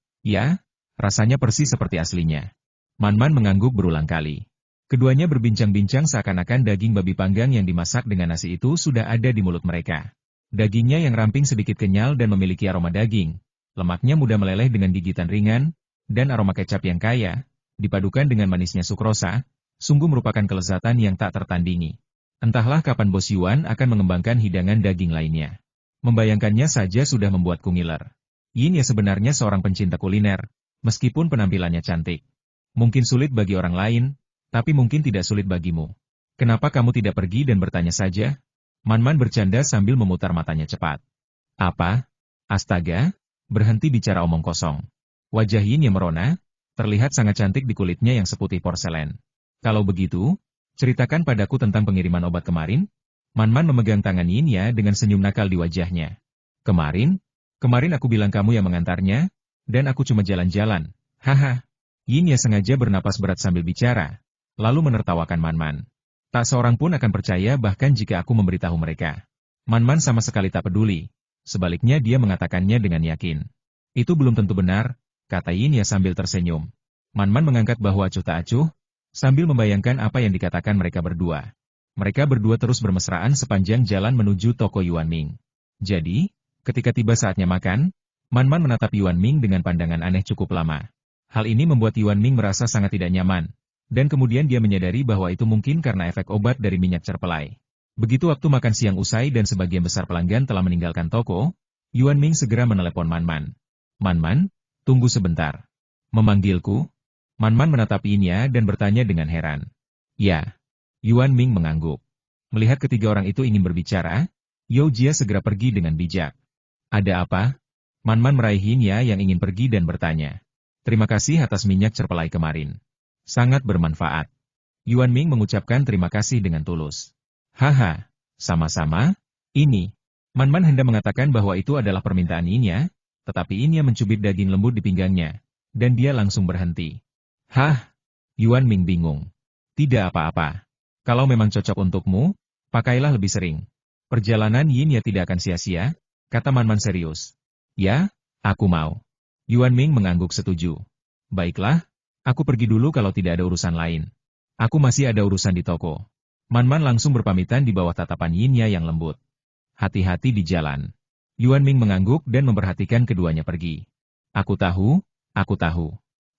rasanya persis seperti aslinya. Man Man mengangguk berulang kali. Keduanya berbincang-bincang seakan-akan daging babi panggang yang dimasak dengan nasi itu sudah ada di mulut mereka. Dagingnya yang ramping sedikit kenyal dan memiliki aroma daging. Lemaknya mudah meleleh dengan gigitan ringan, dan aroma kecap yang kaya, dipadukan dengan manisnya sukrosa, sungguh merupakan kelezatan yang tak tertandingi. Entahlah kapan Bos Yuan akan mengembangkan hidangan daging lainnya. Membayangkannya saja sudah membuatku ngiler. Yin Ya sebenarnya seorang pencinta kuliner, meskipun penampilannya cantik. Mungkin sulit bagi orang lain, tapi mungkin tidak sulit bagimu. Kenapa kamu tidak pergi dan bertanya saja? Man Man bercanda sambil memutar matanya cepat. Apa? Astaga! Berhenti bicara omong kosong. Wajah Yin Ya merona, terlihat sangat cantik di kulitnya yang seputih porselen. Kalau begitu, ceritakan padaku tentang pengiriman obat kemarin. Man Man memegang tangan Yin Ya dengan senyum nakal di wajahnya. Kemarin aku bilang kamu yang mengantarnya, dan aku cuma jalan-jalan. Haha. Yin Ya sengaja bernapas berat sambil bicara, lalu menertawakan Man Man. Tak seorang pun akan percaya bahkan jika aku memberitahu mereka. Man Man sama sekali tak peduli. Sebaliknya dia mengatakannya dengan yakin. Itu belum tentu benar, kata Yin Ya sambil tersenyum. Man Man mengangkat bahu acuh tak acuh, sambil membayangkan apa yang dikatakan mereka berdua. Mereka berdua terus bermesraan sepanjang jalan menuju toko Yuan Ming. Jadi, ketika tiba saatnya makan, Man Man menatap Yuan Ming dengan pandangan aneh cukup lama. Hal ini membuat Yuan Ming merasa sangat tidak nyaman, dan kemudian dia menyadari bahwa itu mungkin karena efek obat dari minyak cerpelai. Begitu waktu makan siang usai dan sebagian besar pelanggan telah meninggalkan toko, Yuan Ming segera menelepon Man Man. Man Man, tunggu sebentar. Memanggilku? Man Man menatap Yin Ya dan bertanya dengan heran. Ya. Yuan Ming mengangguk. Melihat ketiga orang itu ingin berbicara, Yao Jia segera pergi dengan bijak. Ada apa? Man Man meraih Yin Ya yang ingin pergi dan bertanya. Terima kasih atas minyak cerpelai kemarin. Sangat bermanfaat. Yuan Ming mengucapkan terima kasih dengan tulus. Haha, sama-sama, ini. Man Man hendak mengatakan bahwa itu adalah permintaan Yin Ya, tetapi Yin Ya mencubit daging lembut di pinggangnya, dan dia langsung berhenti. Hah? Yuan Ming bingung. Tidak apa-apa. Kalau memang cocok untukmu, pakailah lebih sering. Perjalanan Yin Ya tidak akan sia-sia, kata Man Man serius. Ya, aku mau. Yuan Ming mengangguk setuju. Baiklah, aku pergi dulu kalau tidak ada urusan lain. Aku masih ada urusan di toko. Man Man langsung berpamitan di bawah tatapan Yin Ya yang lembut. Hati-hati di jalan. Yuan Ming mengangguk dan memperhatikan keduanya pergi. Aku tahu.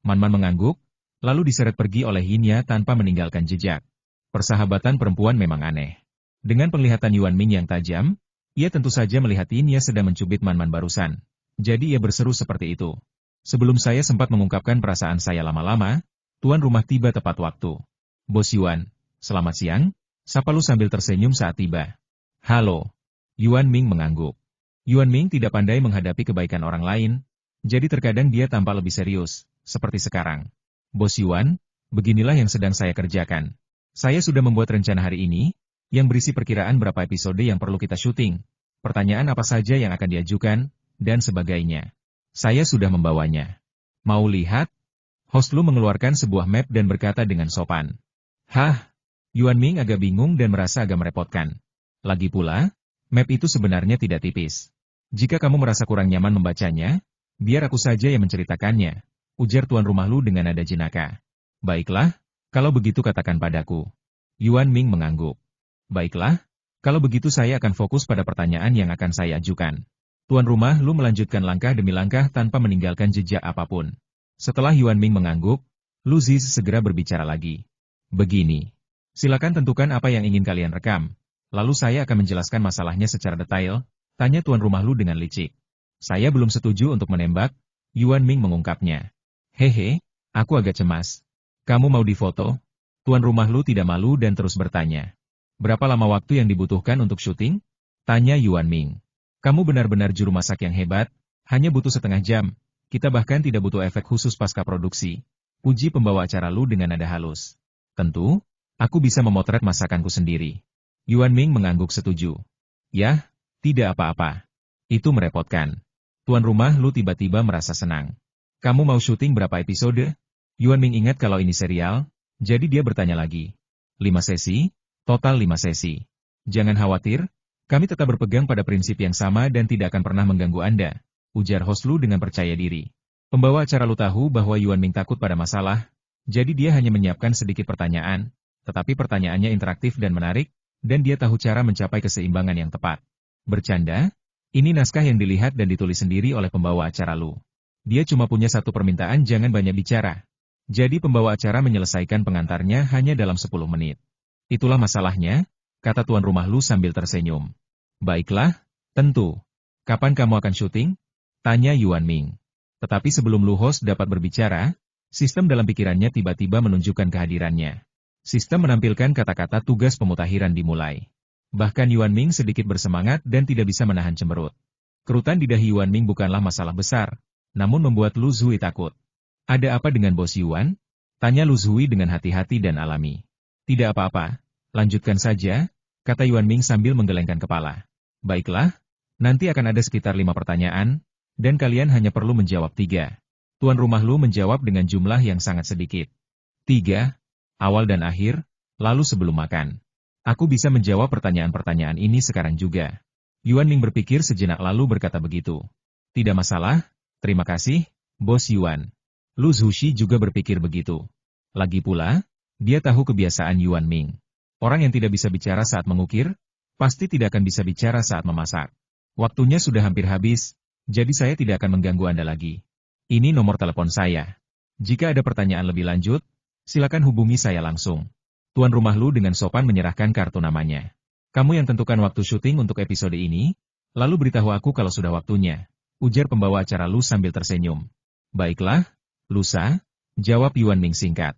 Man Man mengangguk, lalu diseret pergi oleh Yin Ya tanpa meninggalkan jejak. Persahabatan perempuan memang aneh. Dengan penglihatan Yuan Ming yang tajam, ia tentu saja melihat Yin Ya sedang mencubit Man Man barusan. Jadi ia berseru seperti itu. Sebelum saya sempat mengungkapkan perasaan saya lama-lama, tuan rumah tiba tepat waktu. Bos Yuan, selamat siang. Sapa Lu sambil tersenyum saat tiba. Halo. Yuan Ming mengangguk. Yuan Ming tidak pandai menghadapi kebaikan orang lain, jadi terkadang dia tampak lebih serius, seperti sekarang. Bos Yuan, beginilah yang sedang saya kerjakan. Saya sudah membuat rencana hari ini, yang berisi perkiraan berapa episode yang perlu kita syuting, pertanyaan apa saja yang akan diajukan, dan sebagainya. Saya sudah membawanya. Mau lihat? Host Lu mengeluarkan sebuah map dan berkata dengan sopan. Hah? Yuan Ming agak bingung dan merasa agak merepotkan. Lagi pula, map itu sebenarnya tidak tipis. Jika kamu merasa kurang nyaman membacanya, biar aku saja yang menceritakannya. ujar tuan rumah Lu dengan nada jenaka. Baiklah, kalau begitu katakan padaku. Yuan Ming mengangguk. Baiklah, kalau begitu saya akan fokus pada pertanyaan yang akan saya ajukan. Tuan rumah Lu melanjutkan langkah demi langkah tanpa meninggalkan jejak apapun. Setelah Yuan Ming mengangguk, Lu Zizi segera berbicara lagi. Begini. Silakan tentukan apa yang ingin kalian rekam. Lalu saya akan menjelaskan masalahnya secara detail, tanya tuan rumah Lu dengan licik. Saya belum setuju untuk menembak, Yuan Ming mengungkapnya. Hehe, aku agak cemas. Kamu mau difoto? Tuan rumah Lu tidak malu dan terus bertanya. Berapa lama waktu yang dibutuhkan untuk syuting? Tanya Yuan Ming. Kamu benar-benar juru masak yang hebat, hanya butuh setengah jam. Kita bahkan tidak butuh efek khusus pasca produksi. Puji pembawa acara Lu dengan nada halus. Tentu, aku bisa memotret masakanku sendiri. Yuan Ming mengangguk setuju. Yah, tidak apa-apa. Itu merepotkan. Tuan rumah Lu tiba-tiba merasa senang. Kamu mau syuting berapa episode? Yuan Ming ingat kalau ini serial, jadi dia bertanya lagi. 5 sesi? Total 5 sesi. Jangan khawatir, kami tetap berpegang pada prinsip yang sama dan tidak akan pernah mengganggu Anda, ujar host Lu dengan percaya diri. Pembawa acara Lu tahu bahwa Yuan Ming takut pada masalah, jadi dia hanya menyiapkan sedikit pertanyaan, tetapi pertanyaannya interaktif dan menarik, dan dia tahu cara mencapai keseimbangan yang tepat. Bercanda? Ini naskah yang dilihat dan ditulis sendiri oleh pembawa acara Lu. Dia cuma punya satu permintaan, jangan banyak bicara. Jadi pembawa acara menyelesaikan pengantarnya hanya dalam 10 menit. Itulah masalahnya, kata tuan rumah Lu sambil tersenyum. Baiklah, tentu. Kapan kamu akan syuting? Tanya Yuan Ming. Tetapi sebelum Lu host dapat berbicara, sistem dalam pikirannya tiba-tiba menunjukkan kehadirannya. Sistem menampilkan kata-kata tugas pemutakhiran dimulai. Bahkan Yuan Ming sedikit bersemangat dan tidak bisa menahan cemberut. Kerutan di dahi Yuan Ming bukanlah masalah besar, namun membuat Lu Zui takut. Ada apa dengan bos Yuan? Tanya Lu Zui dengan hati-hati dan alami. Tidak apa-apa, lanjutkan saja, kata Yuan Ming sambil menggelengkan kepala. Baiklah, nanti akan ada sekitar 5 pertanyaan, dan kalian hanya perlu menjawab 3. Tuan rumah Lu menjawab dengan jumlah yang sangat sedikit. 3, awal dan akhir, lalu sebelum makan. Aku bisa menjawab pertanyaan-pertanyaan ini sekarang juga. Yuan Ming berpikir sejenak lalu berkata begitu. Tidak masalah. Terima kasih, Bos Yuan. Lu Zushi juga berpikir begitu. Lagi pula, dia tahu kebiasaan Yuan Ming. Orang yang tidak bisa bicara saat mengukir, pasti tidak akan bisa bicara saat memasak. Waktunya sudah hampir habis, jadi saya tidak akan mengganggu Anda lagi. Ini nomor telepon saya. Jika ada pertanyaan lebih lanjut, silakan hubungi saya langsung. Tuan rumah Lu dengan sopan menyerahkan kartu namanya. Kamu yang tentukan waktu syuting untuk episode ini, lalu beritahu aku kalau sudah waktunya. Ujar pembawa acara Lu sambil tersenyum. Baiklah, Lusa, jawab Yuan Ming singkat.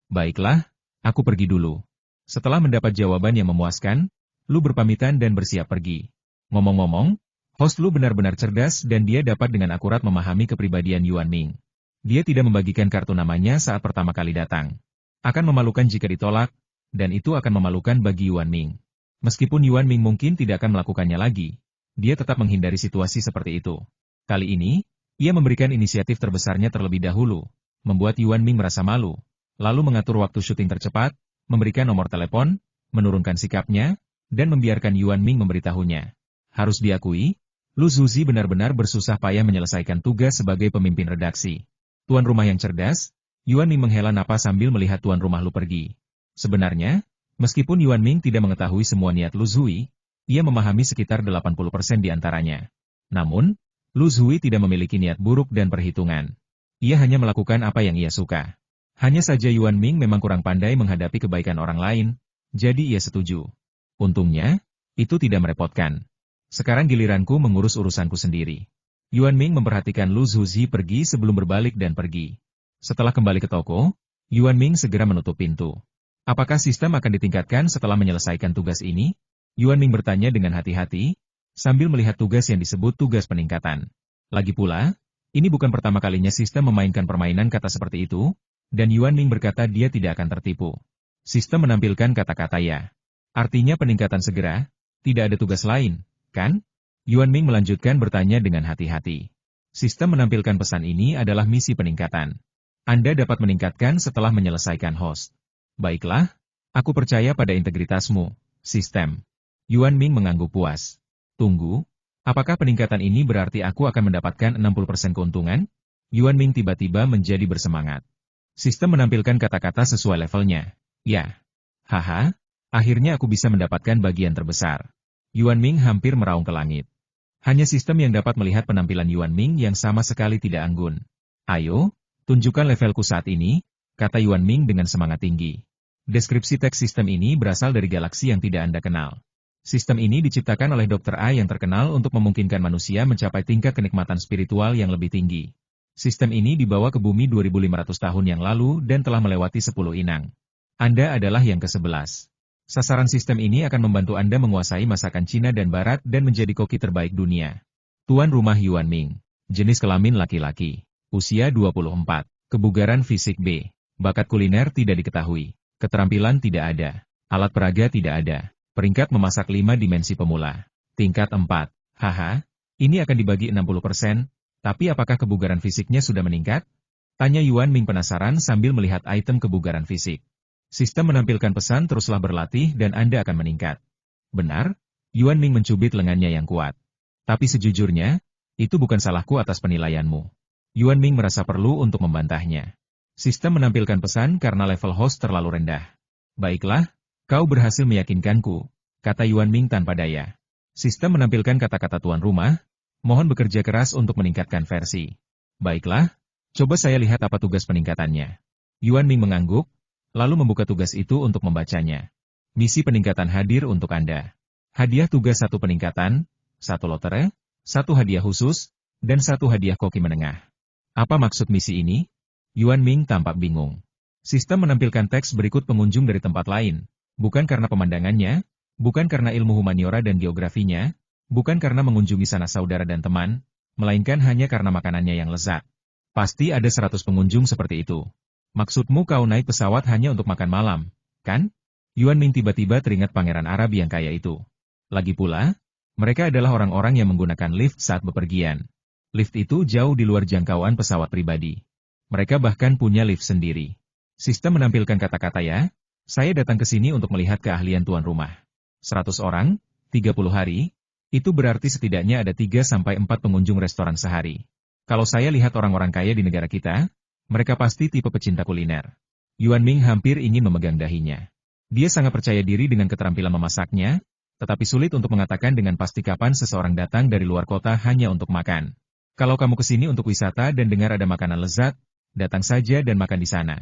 Baiklah, aku pergi dulu. Setelah mendapat jawaban yang memuaskan, Lu berpamitan dan bersiap pergi. Ngomong-ngomong, host Lu benar-benar cerdas dan dia dapat dengan akurat memahami kepribadian Yuan Ming. Dia tidak membagikan kartu namanya saat pertama kali datang. Akan memalukan jika ditolak, dan itu akan memalukan bagi Yuan Ming. Meskipun Yuan Ming mungkin tidak akan melakukannya lagi, dia tetap menghindari situasi seperti itu. Kali ini, ia memberikan inisiatif terbesarnya terlebih dahulu, membuat Yuan Ming merasa malu, lalu mengatur waktu syuting tercepat, memberikan nomor telepon, menurunkan sikapnya, dan membiarkan Yuan Ming memberitahunya. Harus diakui, Lu Zuzi benar-benar bersusah payah menyelesaikan tugas sebagai pemimpin redaksi. Tuan rumah yang cerdas, Yuan Ming menghela napas sambil melihat tuan rumah Lu pergi. Sebenarnya, meskipun Yuan Ming tidak mengetahui semua niat Lu Zui, ia memahami sekitar 80% di antaranya. Namun, Lu Zui tidak memiliki niat buruk dan perhitungan. Ia hanya melakukan apa yang ia suka. Hanya saja Yuan Ming memang kurang pandai menghadapi kebaikan orang lain, jadi ia setuju. Untungnya, itu tidak merepotkan. Sekarang giliranku mengurus urusanku sendiri. Yuan Ming memperhatikan Lu Zuzi pergi sebelum berbalik dan pergi. Setelah kembali ke toko, Yuan Ming segera menutup pintu. Apakah sistem akan ditingkatkan setelah menyelesaikan tugas ini? Yuan Ming bertanya dengan hati-hati, sambil melihat tugas yang disebut tugas peningkatan. Lagi pula, ini bukan pertama kalinya sistem memainkan permainan kata seperti itu, dan Yuan Ming berkata dia tidak akan tertipu. Sistem menampilkan kata-kata ya. Artinya peningkatan segera, tidak ada tugas lain, kan? Yuan Ming melanjutkan bertanya dengan hati-hati. Sistem menampilkan pesan ini adalah misi peningkatan. Anda dapat meningkatkan setelah menyelesaikan host. Baiklah, aku percaya pada integritasmu, sistem. Yuan Ming mengangguk puas. Tunggu, apakah peningkatan ini berarti aku akan mendapatkan 60% keuntungan? Yuan Ming tiba-tiba menjadi bersemangat. Sistem menampilkan kata-kata sesuai levelnya. Ya. Haha, akhirnya aku bisa mendapatkan bagian terbesar. Yuan Ming hampir meraung ke langit. Hanya sistem yang dapat melihat penampilan Yuan Ming yang sama sekali tidak anggun. Ayo, tunjukkan levelku saat ini, kata Yuan Ming dengan semangat tinggi. Deskripsi teks sistem ini berasal dari galaksi yang tidak Anda kenal. Sistem ini diciptakan oleh Dr. A yang terkenal untuk memungkinkan manusia mencapai tingkat kenikmatan spiritual yang lebih tinggi. Sistem ini dibawa ke bumi 2500 tahun yang lalu dan telah melewati 10 inang. Anda adalah yang ke-11. Sasaran sistem ini akan membantu Anda menguasai masakan Cina dan Barat dan menjadi koki terbaik dunia. Tuan rumah Yuan Ming. Jenis kelamin laki-laki. Usia 24. Kebugaran fisik B. Bakat kuliner tidak diketahui. Keterampilan tidak ada. Alat peraga tidak ada. Peringkat memasak 5 dimensi pemula. Tingkat 4. Haha, ini akan dibagi 60%. Tapi apakah kebugaran fisiknya sudah meningkat? Tanya Yuan Ming penasaran sambil melihat item kebugaran fisik. Sistem menampilkan pesan teruslah berlatih dan Anda akan meningkat. Benar? Yuan Ming mencubit lengannya yang kuat. Tapi sejujurnya, itu bukan salahku atas penilaianmu. Yuan Ming merasa perlu untuk membantahnya. Sistem menampilkan pesan karena level host terlalu rendah. Baiklah, kau berhasil meyakinkanku, kata Yuan Ming tanpa daya. Sistem menampilkan kata-kata tuan rumah, mohon bekerja keras untuk meningkatkan versi. Baiklah, coba saya lihat apa tugas peningkatannya. Yuan Ming mengangguk, lalu membuka tugas itu untuk membacanya. Misi peningkatan hadir untuk Anda. Hadiah tugas 1 peningkatan, 1 lotre, 1 hadiah khusus, dan 1 hadiah koki menengah. Apa maksud misi ini? Yuan Ming tampak bingung. Sistem menampilkan teks berikut pengunjung dari tempat lain, bukan karena pemandangannya, bukan karena ilmu humaniora dan geografinya, bukan karena mengunjungi sanak saudara dan teman, melainkan hanya karena makanannya yang lezat. Pasti ada 100 pengunjung seperti itu. Maksudmu kau naik pesawat hanya untuk makan malam, kan? Yuan Ming tiba-tiba teringat pangeran Arab yang kaya itu. Lagi pula, mereka adalah orang-orang yang menggunakan lift saat bepergian. Lift itu jauh di luar jangkauan pesawat pribadi. Mereka bahkan punya lift sendiri. Sistem menampilkan kata-kata ya, saya datang ke sini untuk melihat keahlian tuan rumah. 100 orang, 30 hari, itu berarti setidaknya ada 3-4 pengunjung restoran sehari. Kalau saya lihat orang-orang kaya di negara kita, mereka pasti tipe pecinta kuliner. Yuan Ming hampir ingin memegang dahinya. Dia sangat percaya diri dengan keterampilan memasaknya, tetapi sulit untuk mengatakan dengan pasti kapan seseorang datang dari luar kota hanya untuk makan. Kalau kamu ke sini untuk wisata dan dengar ada makanan lezat, datang saja dan makan di sana.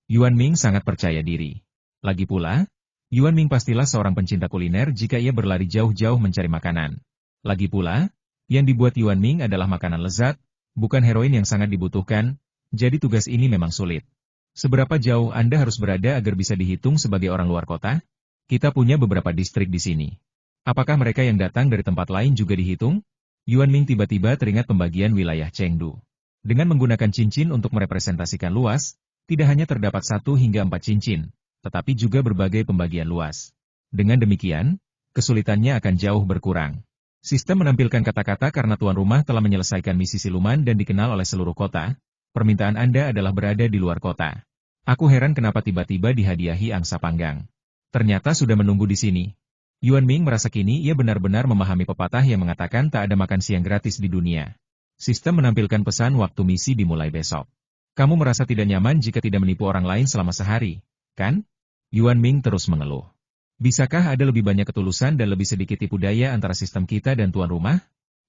Yuan Ming sangat percaya diri. Lagi pula, Yuan Ming pastilah seorang pencinta kuliner jika ia berlari jauh-jauh mencari makanan. Lagi pula, yang dibuat Yuan Ming adalah makanan lezat, bukan heroin yang sangat dibutuhkan, jadi tugas ini memang sulit. Seberapa jauh Anda harus berada agar bisa dihitung sebagai orang luar kota? Kita punya beberapa distrik di sini. Apakah mereka yang datang dari tempat lain juga dihitung? Yuan Ming tiba-tiba teringat pembagian wilayah Chengdu. Dengan menggunakan cincin untuk merepresentasikan luas, tidak hanya terdapat 1 hingga 4 cincin, tetapi juga berbagai pembagian luas. Dengan demikian, kesulitannya akan jauh berkurang. Sistem menampilkan kata-kata karena tuan rumah telah menyelesaikan misi siluman dan dikenal oleh seluruh kota. Permintaan Anda adalah berada di luar kota. Aku heran kenapa tiba-tiba dihadiahi angsa panggang. Ternyata sudah menunggu di sini. Yuan Ming merasa kini ia benar-benar memahami pepatah yang mengatakan tak ada makan siang gratis di dunia. Sistem menampilkan pesan waktu misi dimulai besok. Kamu merasa tidak nyaman jika tidak menipu orang lain selama sehari, kan? Yuan Ming terus mengeluh. Bisakah ada lebih banyak ketulusan dan lebih sedikit tipu daya antara sistem kita dan tuan rumah?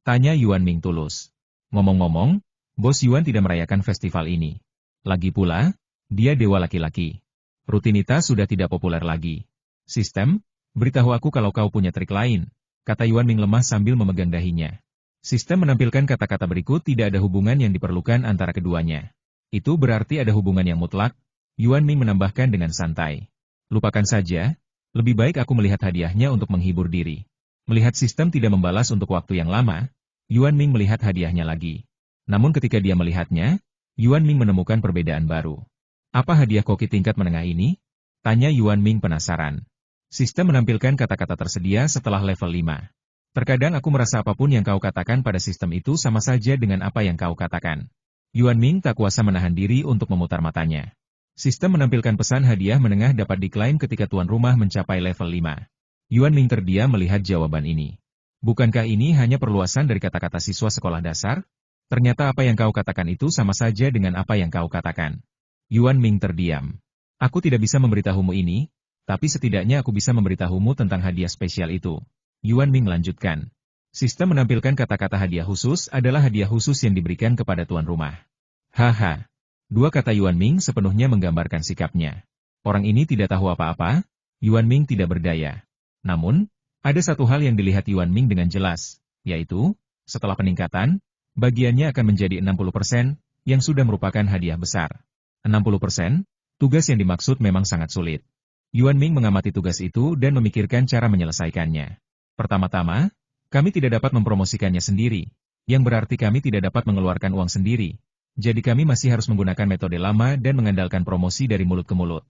Tanya Yuan Ming tulus. Ngomong-ngomong, Bos Yuan tidak merayakan festival ini. Lagi pula, dia dewa laki-laki. Rutinitas sudah tidak populer lagi. Sistem, beritahu aku kalau kau punya trik lain, kata Yuan Ming lemah sambil memegang dahinya. Sistem menampilkan kata-kata berikut tidak ada hubungan yang diperlukan antara keduanya. Itu berarti ada hubungan yang mutlak, Yuan Ming menambahkan dengan santai. Lupakan saja, lebih baik aku melihat hadiahnya untuk menghibur diri. Melihat sistem tidak membalas untuk waktu yang lama, Yuan Ming melihat hadiahnya lagi. Namun ketika dia melihatnya, Yuan Ming menemukan perbedaan baru. Apa hadiah koki tingkat menengah ini? Tanya Yuan Ming penasaran. Sistem menampilkan kata-kata tersedia setelah level 5. Terkadang aku merasa apapun yang kau katakan pada sistem itu sama saja dengan apa yang kau katakan. Yuan Ming tak kuasa menahan diri untuk memutar matanya. Sistem menampilkan pesan hadiah menengah dapat diklaim ketika tuan rumah mencapai level 5. Yuan Ming terdiam melihat jawaban ini. Bukankah ini hanya perluasan dari kata-kata siswa sekolah dasar? Ternyata apa yang kau katakan itu sama saja dengan apa yang kau katakan. Yuan Ming terdiam. Aku tidak bisa memberitahumu ini, tapi setidaknya aku bisa memberitahumu tentang hadiah spesial itu. Yuan Ming lanjutkan. Sistem menampilkan kata-kata hadiah khusus adalah hadiah khusus yang diberikan kepada tuan rumah. Haha. Dua kata Yuan Ming sepenuhnya menggambarkan sikapnya. Orang ini tidak tahu apa-apa, Yuan Ming tidak berdaya. Namun, ada satu hal yang dilihat Yuan Ming dengan jelas, yaitu, setelah peningkatan, bagiannya akan menjadi 60%, yang sudah merupakan hadiah besar. 60%? Tugas yang dimaksud memang sangat sulit. Yuan Ming mengamati tugas itu dan memikirkan cara menyelesaikannya. Pertama-tama, kami tidak dapat mempromosikannya sendiri, yang berarti kami tidak dapat mengeluarkan uang sendiri. Jadi kami masih harus menggunakan metode lama dan mengandalkan promosi dari mulut ke mulut.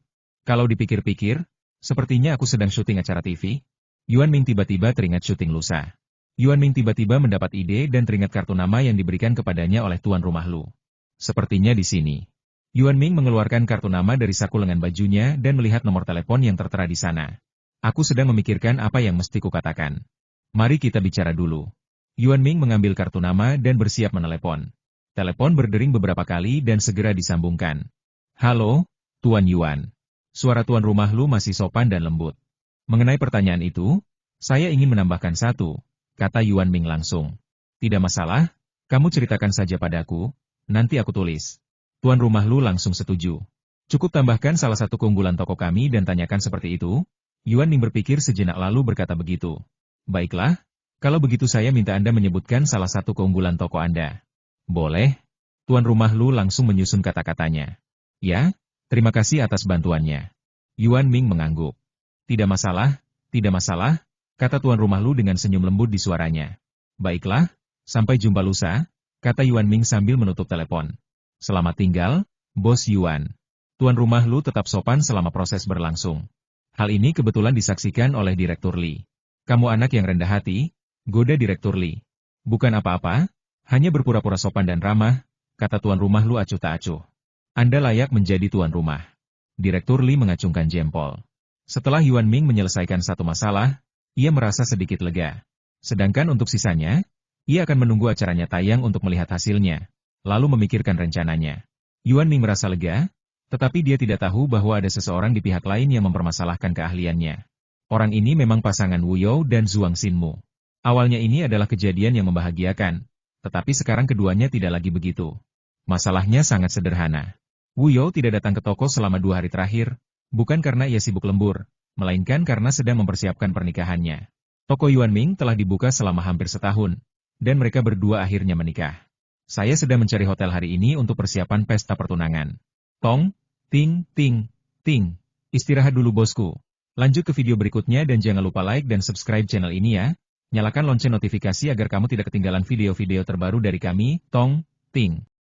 Kalau dipikir-pikir, sepertinya aku sedang syuting acara TV. Yuan Ming tiba-tiba teringat syuting lusa. Yuan Ming tiba-tiba mendapat ide dan teringat kartu nama yang diberikan kepadanya oleh tuan rumah Lu. Sepertinya di sini. Yuan Ming mengeluarkan kartu nama dari saku lengan bajunya dan melihat nomor telepon yang tertera di sana. Aku sedang memikirkan apa yang mesti kukatakan. Mari kita bicara dulu. Yuan Ming mengambil kartu nama dan bersiap menelepon. Telepon berdering beberapa kali dan segera disambungkan. Halo, Tuan Yuan. Suara tuan rumah Lu masih sopan dan lembut. Mengenai pertanyaan itu, saya ingin menambahkan satu, kata Yuan Ming langsung. Tidak masalah, kamu ceritakan saja padaku, nanti aku tulis. Tuan rumah Lu langsung setuju. Cukup tambahkan salah satu keunggulan toko kami dan tanyakan seperti itu. Yuan Ming berpikir sejenak lalu berkata begitu. Baiklah, kalau begitu saya minta Anda menyebutkan salah satu keunggulan toko Anda. Boleh. Tuan rumah Lu langsung menyusun kata-katanya. Ya, terima kasih atas bantuannya. Yuan Ming mengangguk. Tidak masalah, kata tuan rumah Lu dengan senyum lembut di suaranya. Baiklah, sampai jumpa lusa, kata Yuan Ming sambil menutup telepon. Selamat tinggal, Bos Yuan. Tuan rumah Lu tetap sopan selama proses berlangsung. Hal ini kebetulan disaksikan oleh Direktur Li. Kamu anak yang rendah hati, goda Direktur Li. Bukan apa-apa, hanya berpura-pura sopan dan ramah, kata tuan rumah Lu acuh tak acuh. Anda layak menjadi tuan rumah. Direktur Li mengacungkan jempol. Setelah Yuan Ming menyelesaikan satu masalah, ia merasa sedikit lega. Sedangkan untuk sisanya, ia akan menunggu acaranya tayang untuk melihat hasilnya, lalu memikirkan rencananya. Yuan Ming merasa lega, tetapi dia tidak tahu bahwa ada seseorang di pihak lain yang mempermasalahkan keahliannya. Orang ini memang pasangan Wu You dan Zhuang Xinmu. Awalnya ini adalah kejadian yang membahagiakan, tetapi sekarang keduanya tidak lagi begitu. Masalahnya sangat sederhana. Wu You tidak datang ke toko selama 2 hari terakhir, bukan karena ia sibuk lembur, melainkan karena sedang mempersiapkan pernikahannya. Toko Yuan Ming telah dibuka selama hampir setahun, dan mereka berdua akhirnya menikah. Saya sedang mencari hotel hari ini untuk persiapan pesta pertunangan. Tong, ting, ting, ting. Istirahat dulu bosku. Lanjut ke video berikutnya dan jangan lupa like dan subscribe channel ini ya. Nyalakan lonceng notifikasi agar kamu tidak ketinggalan video-video terbaru dari kami, Tong, ting.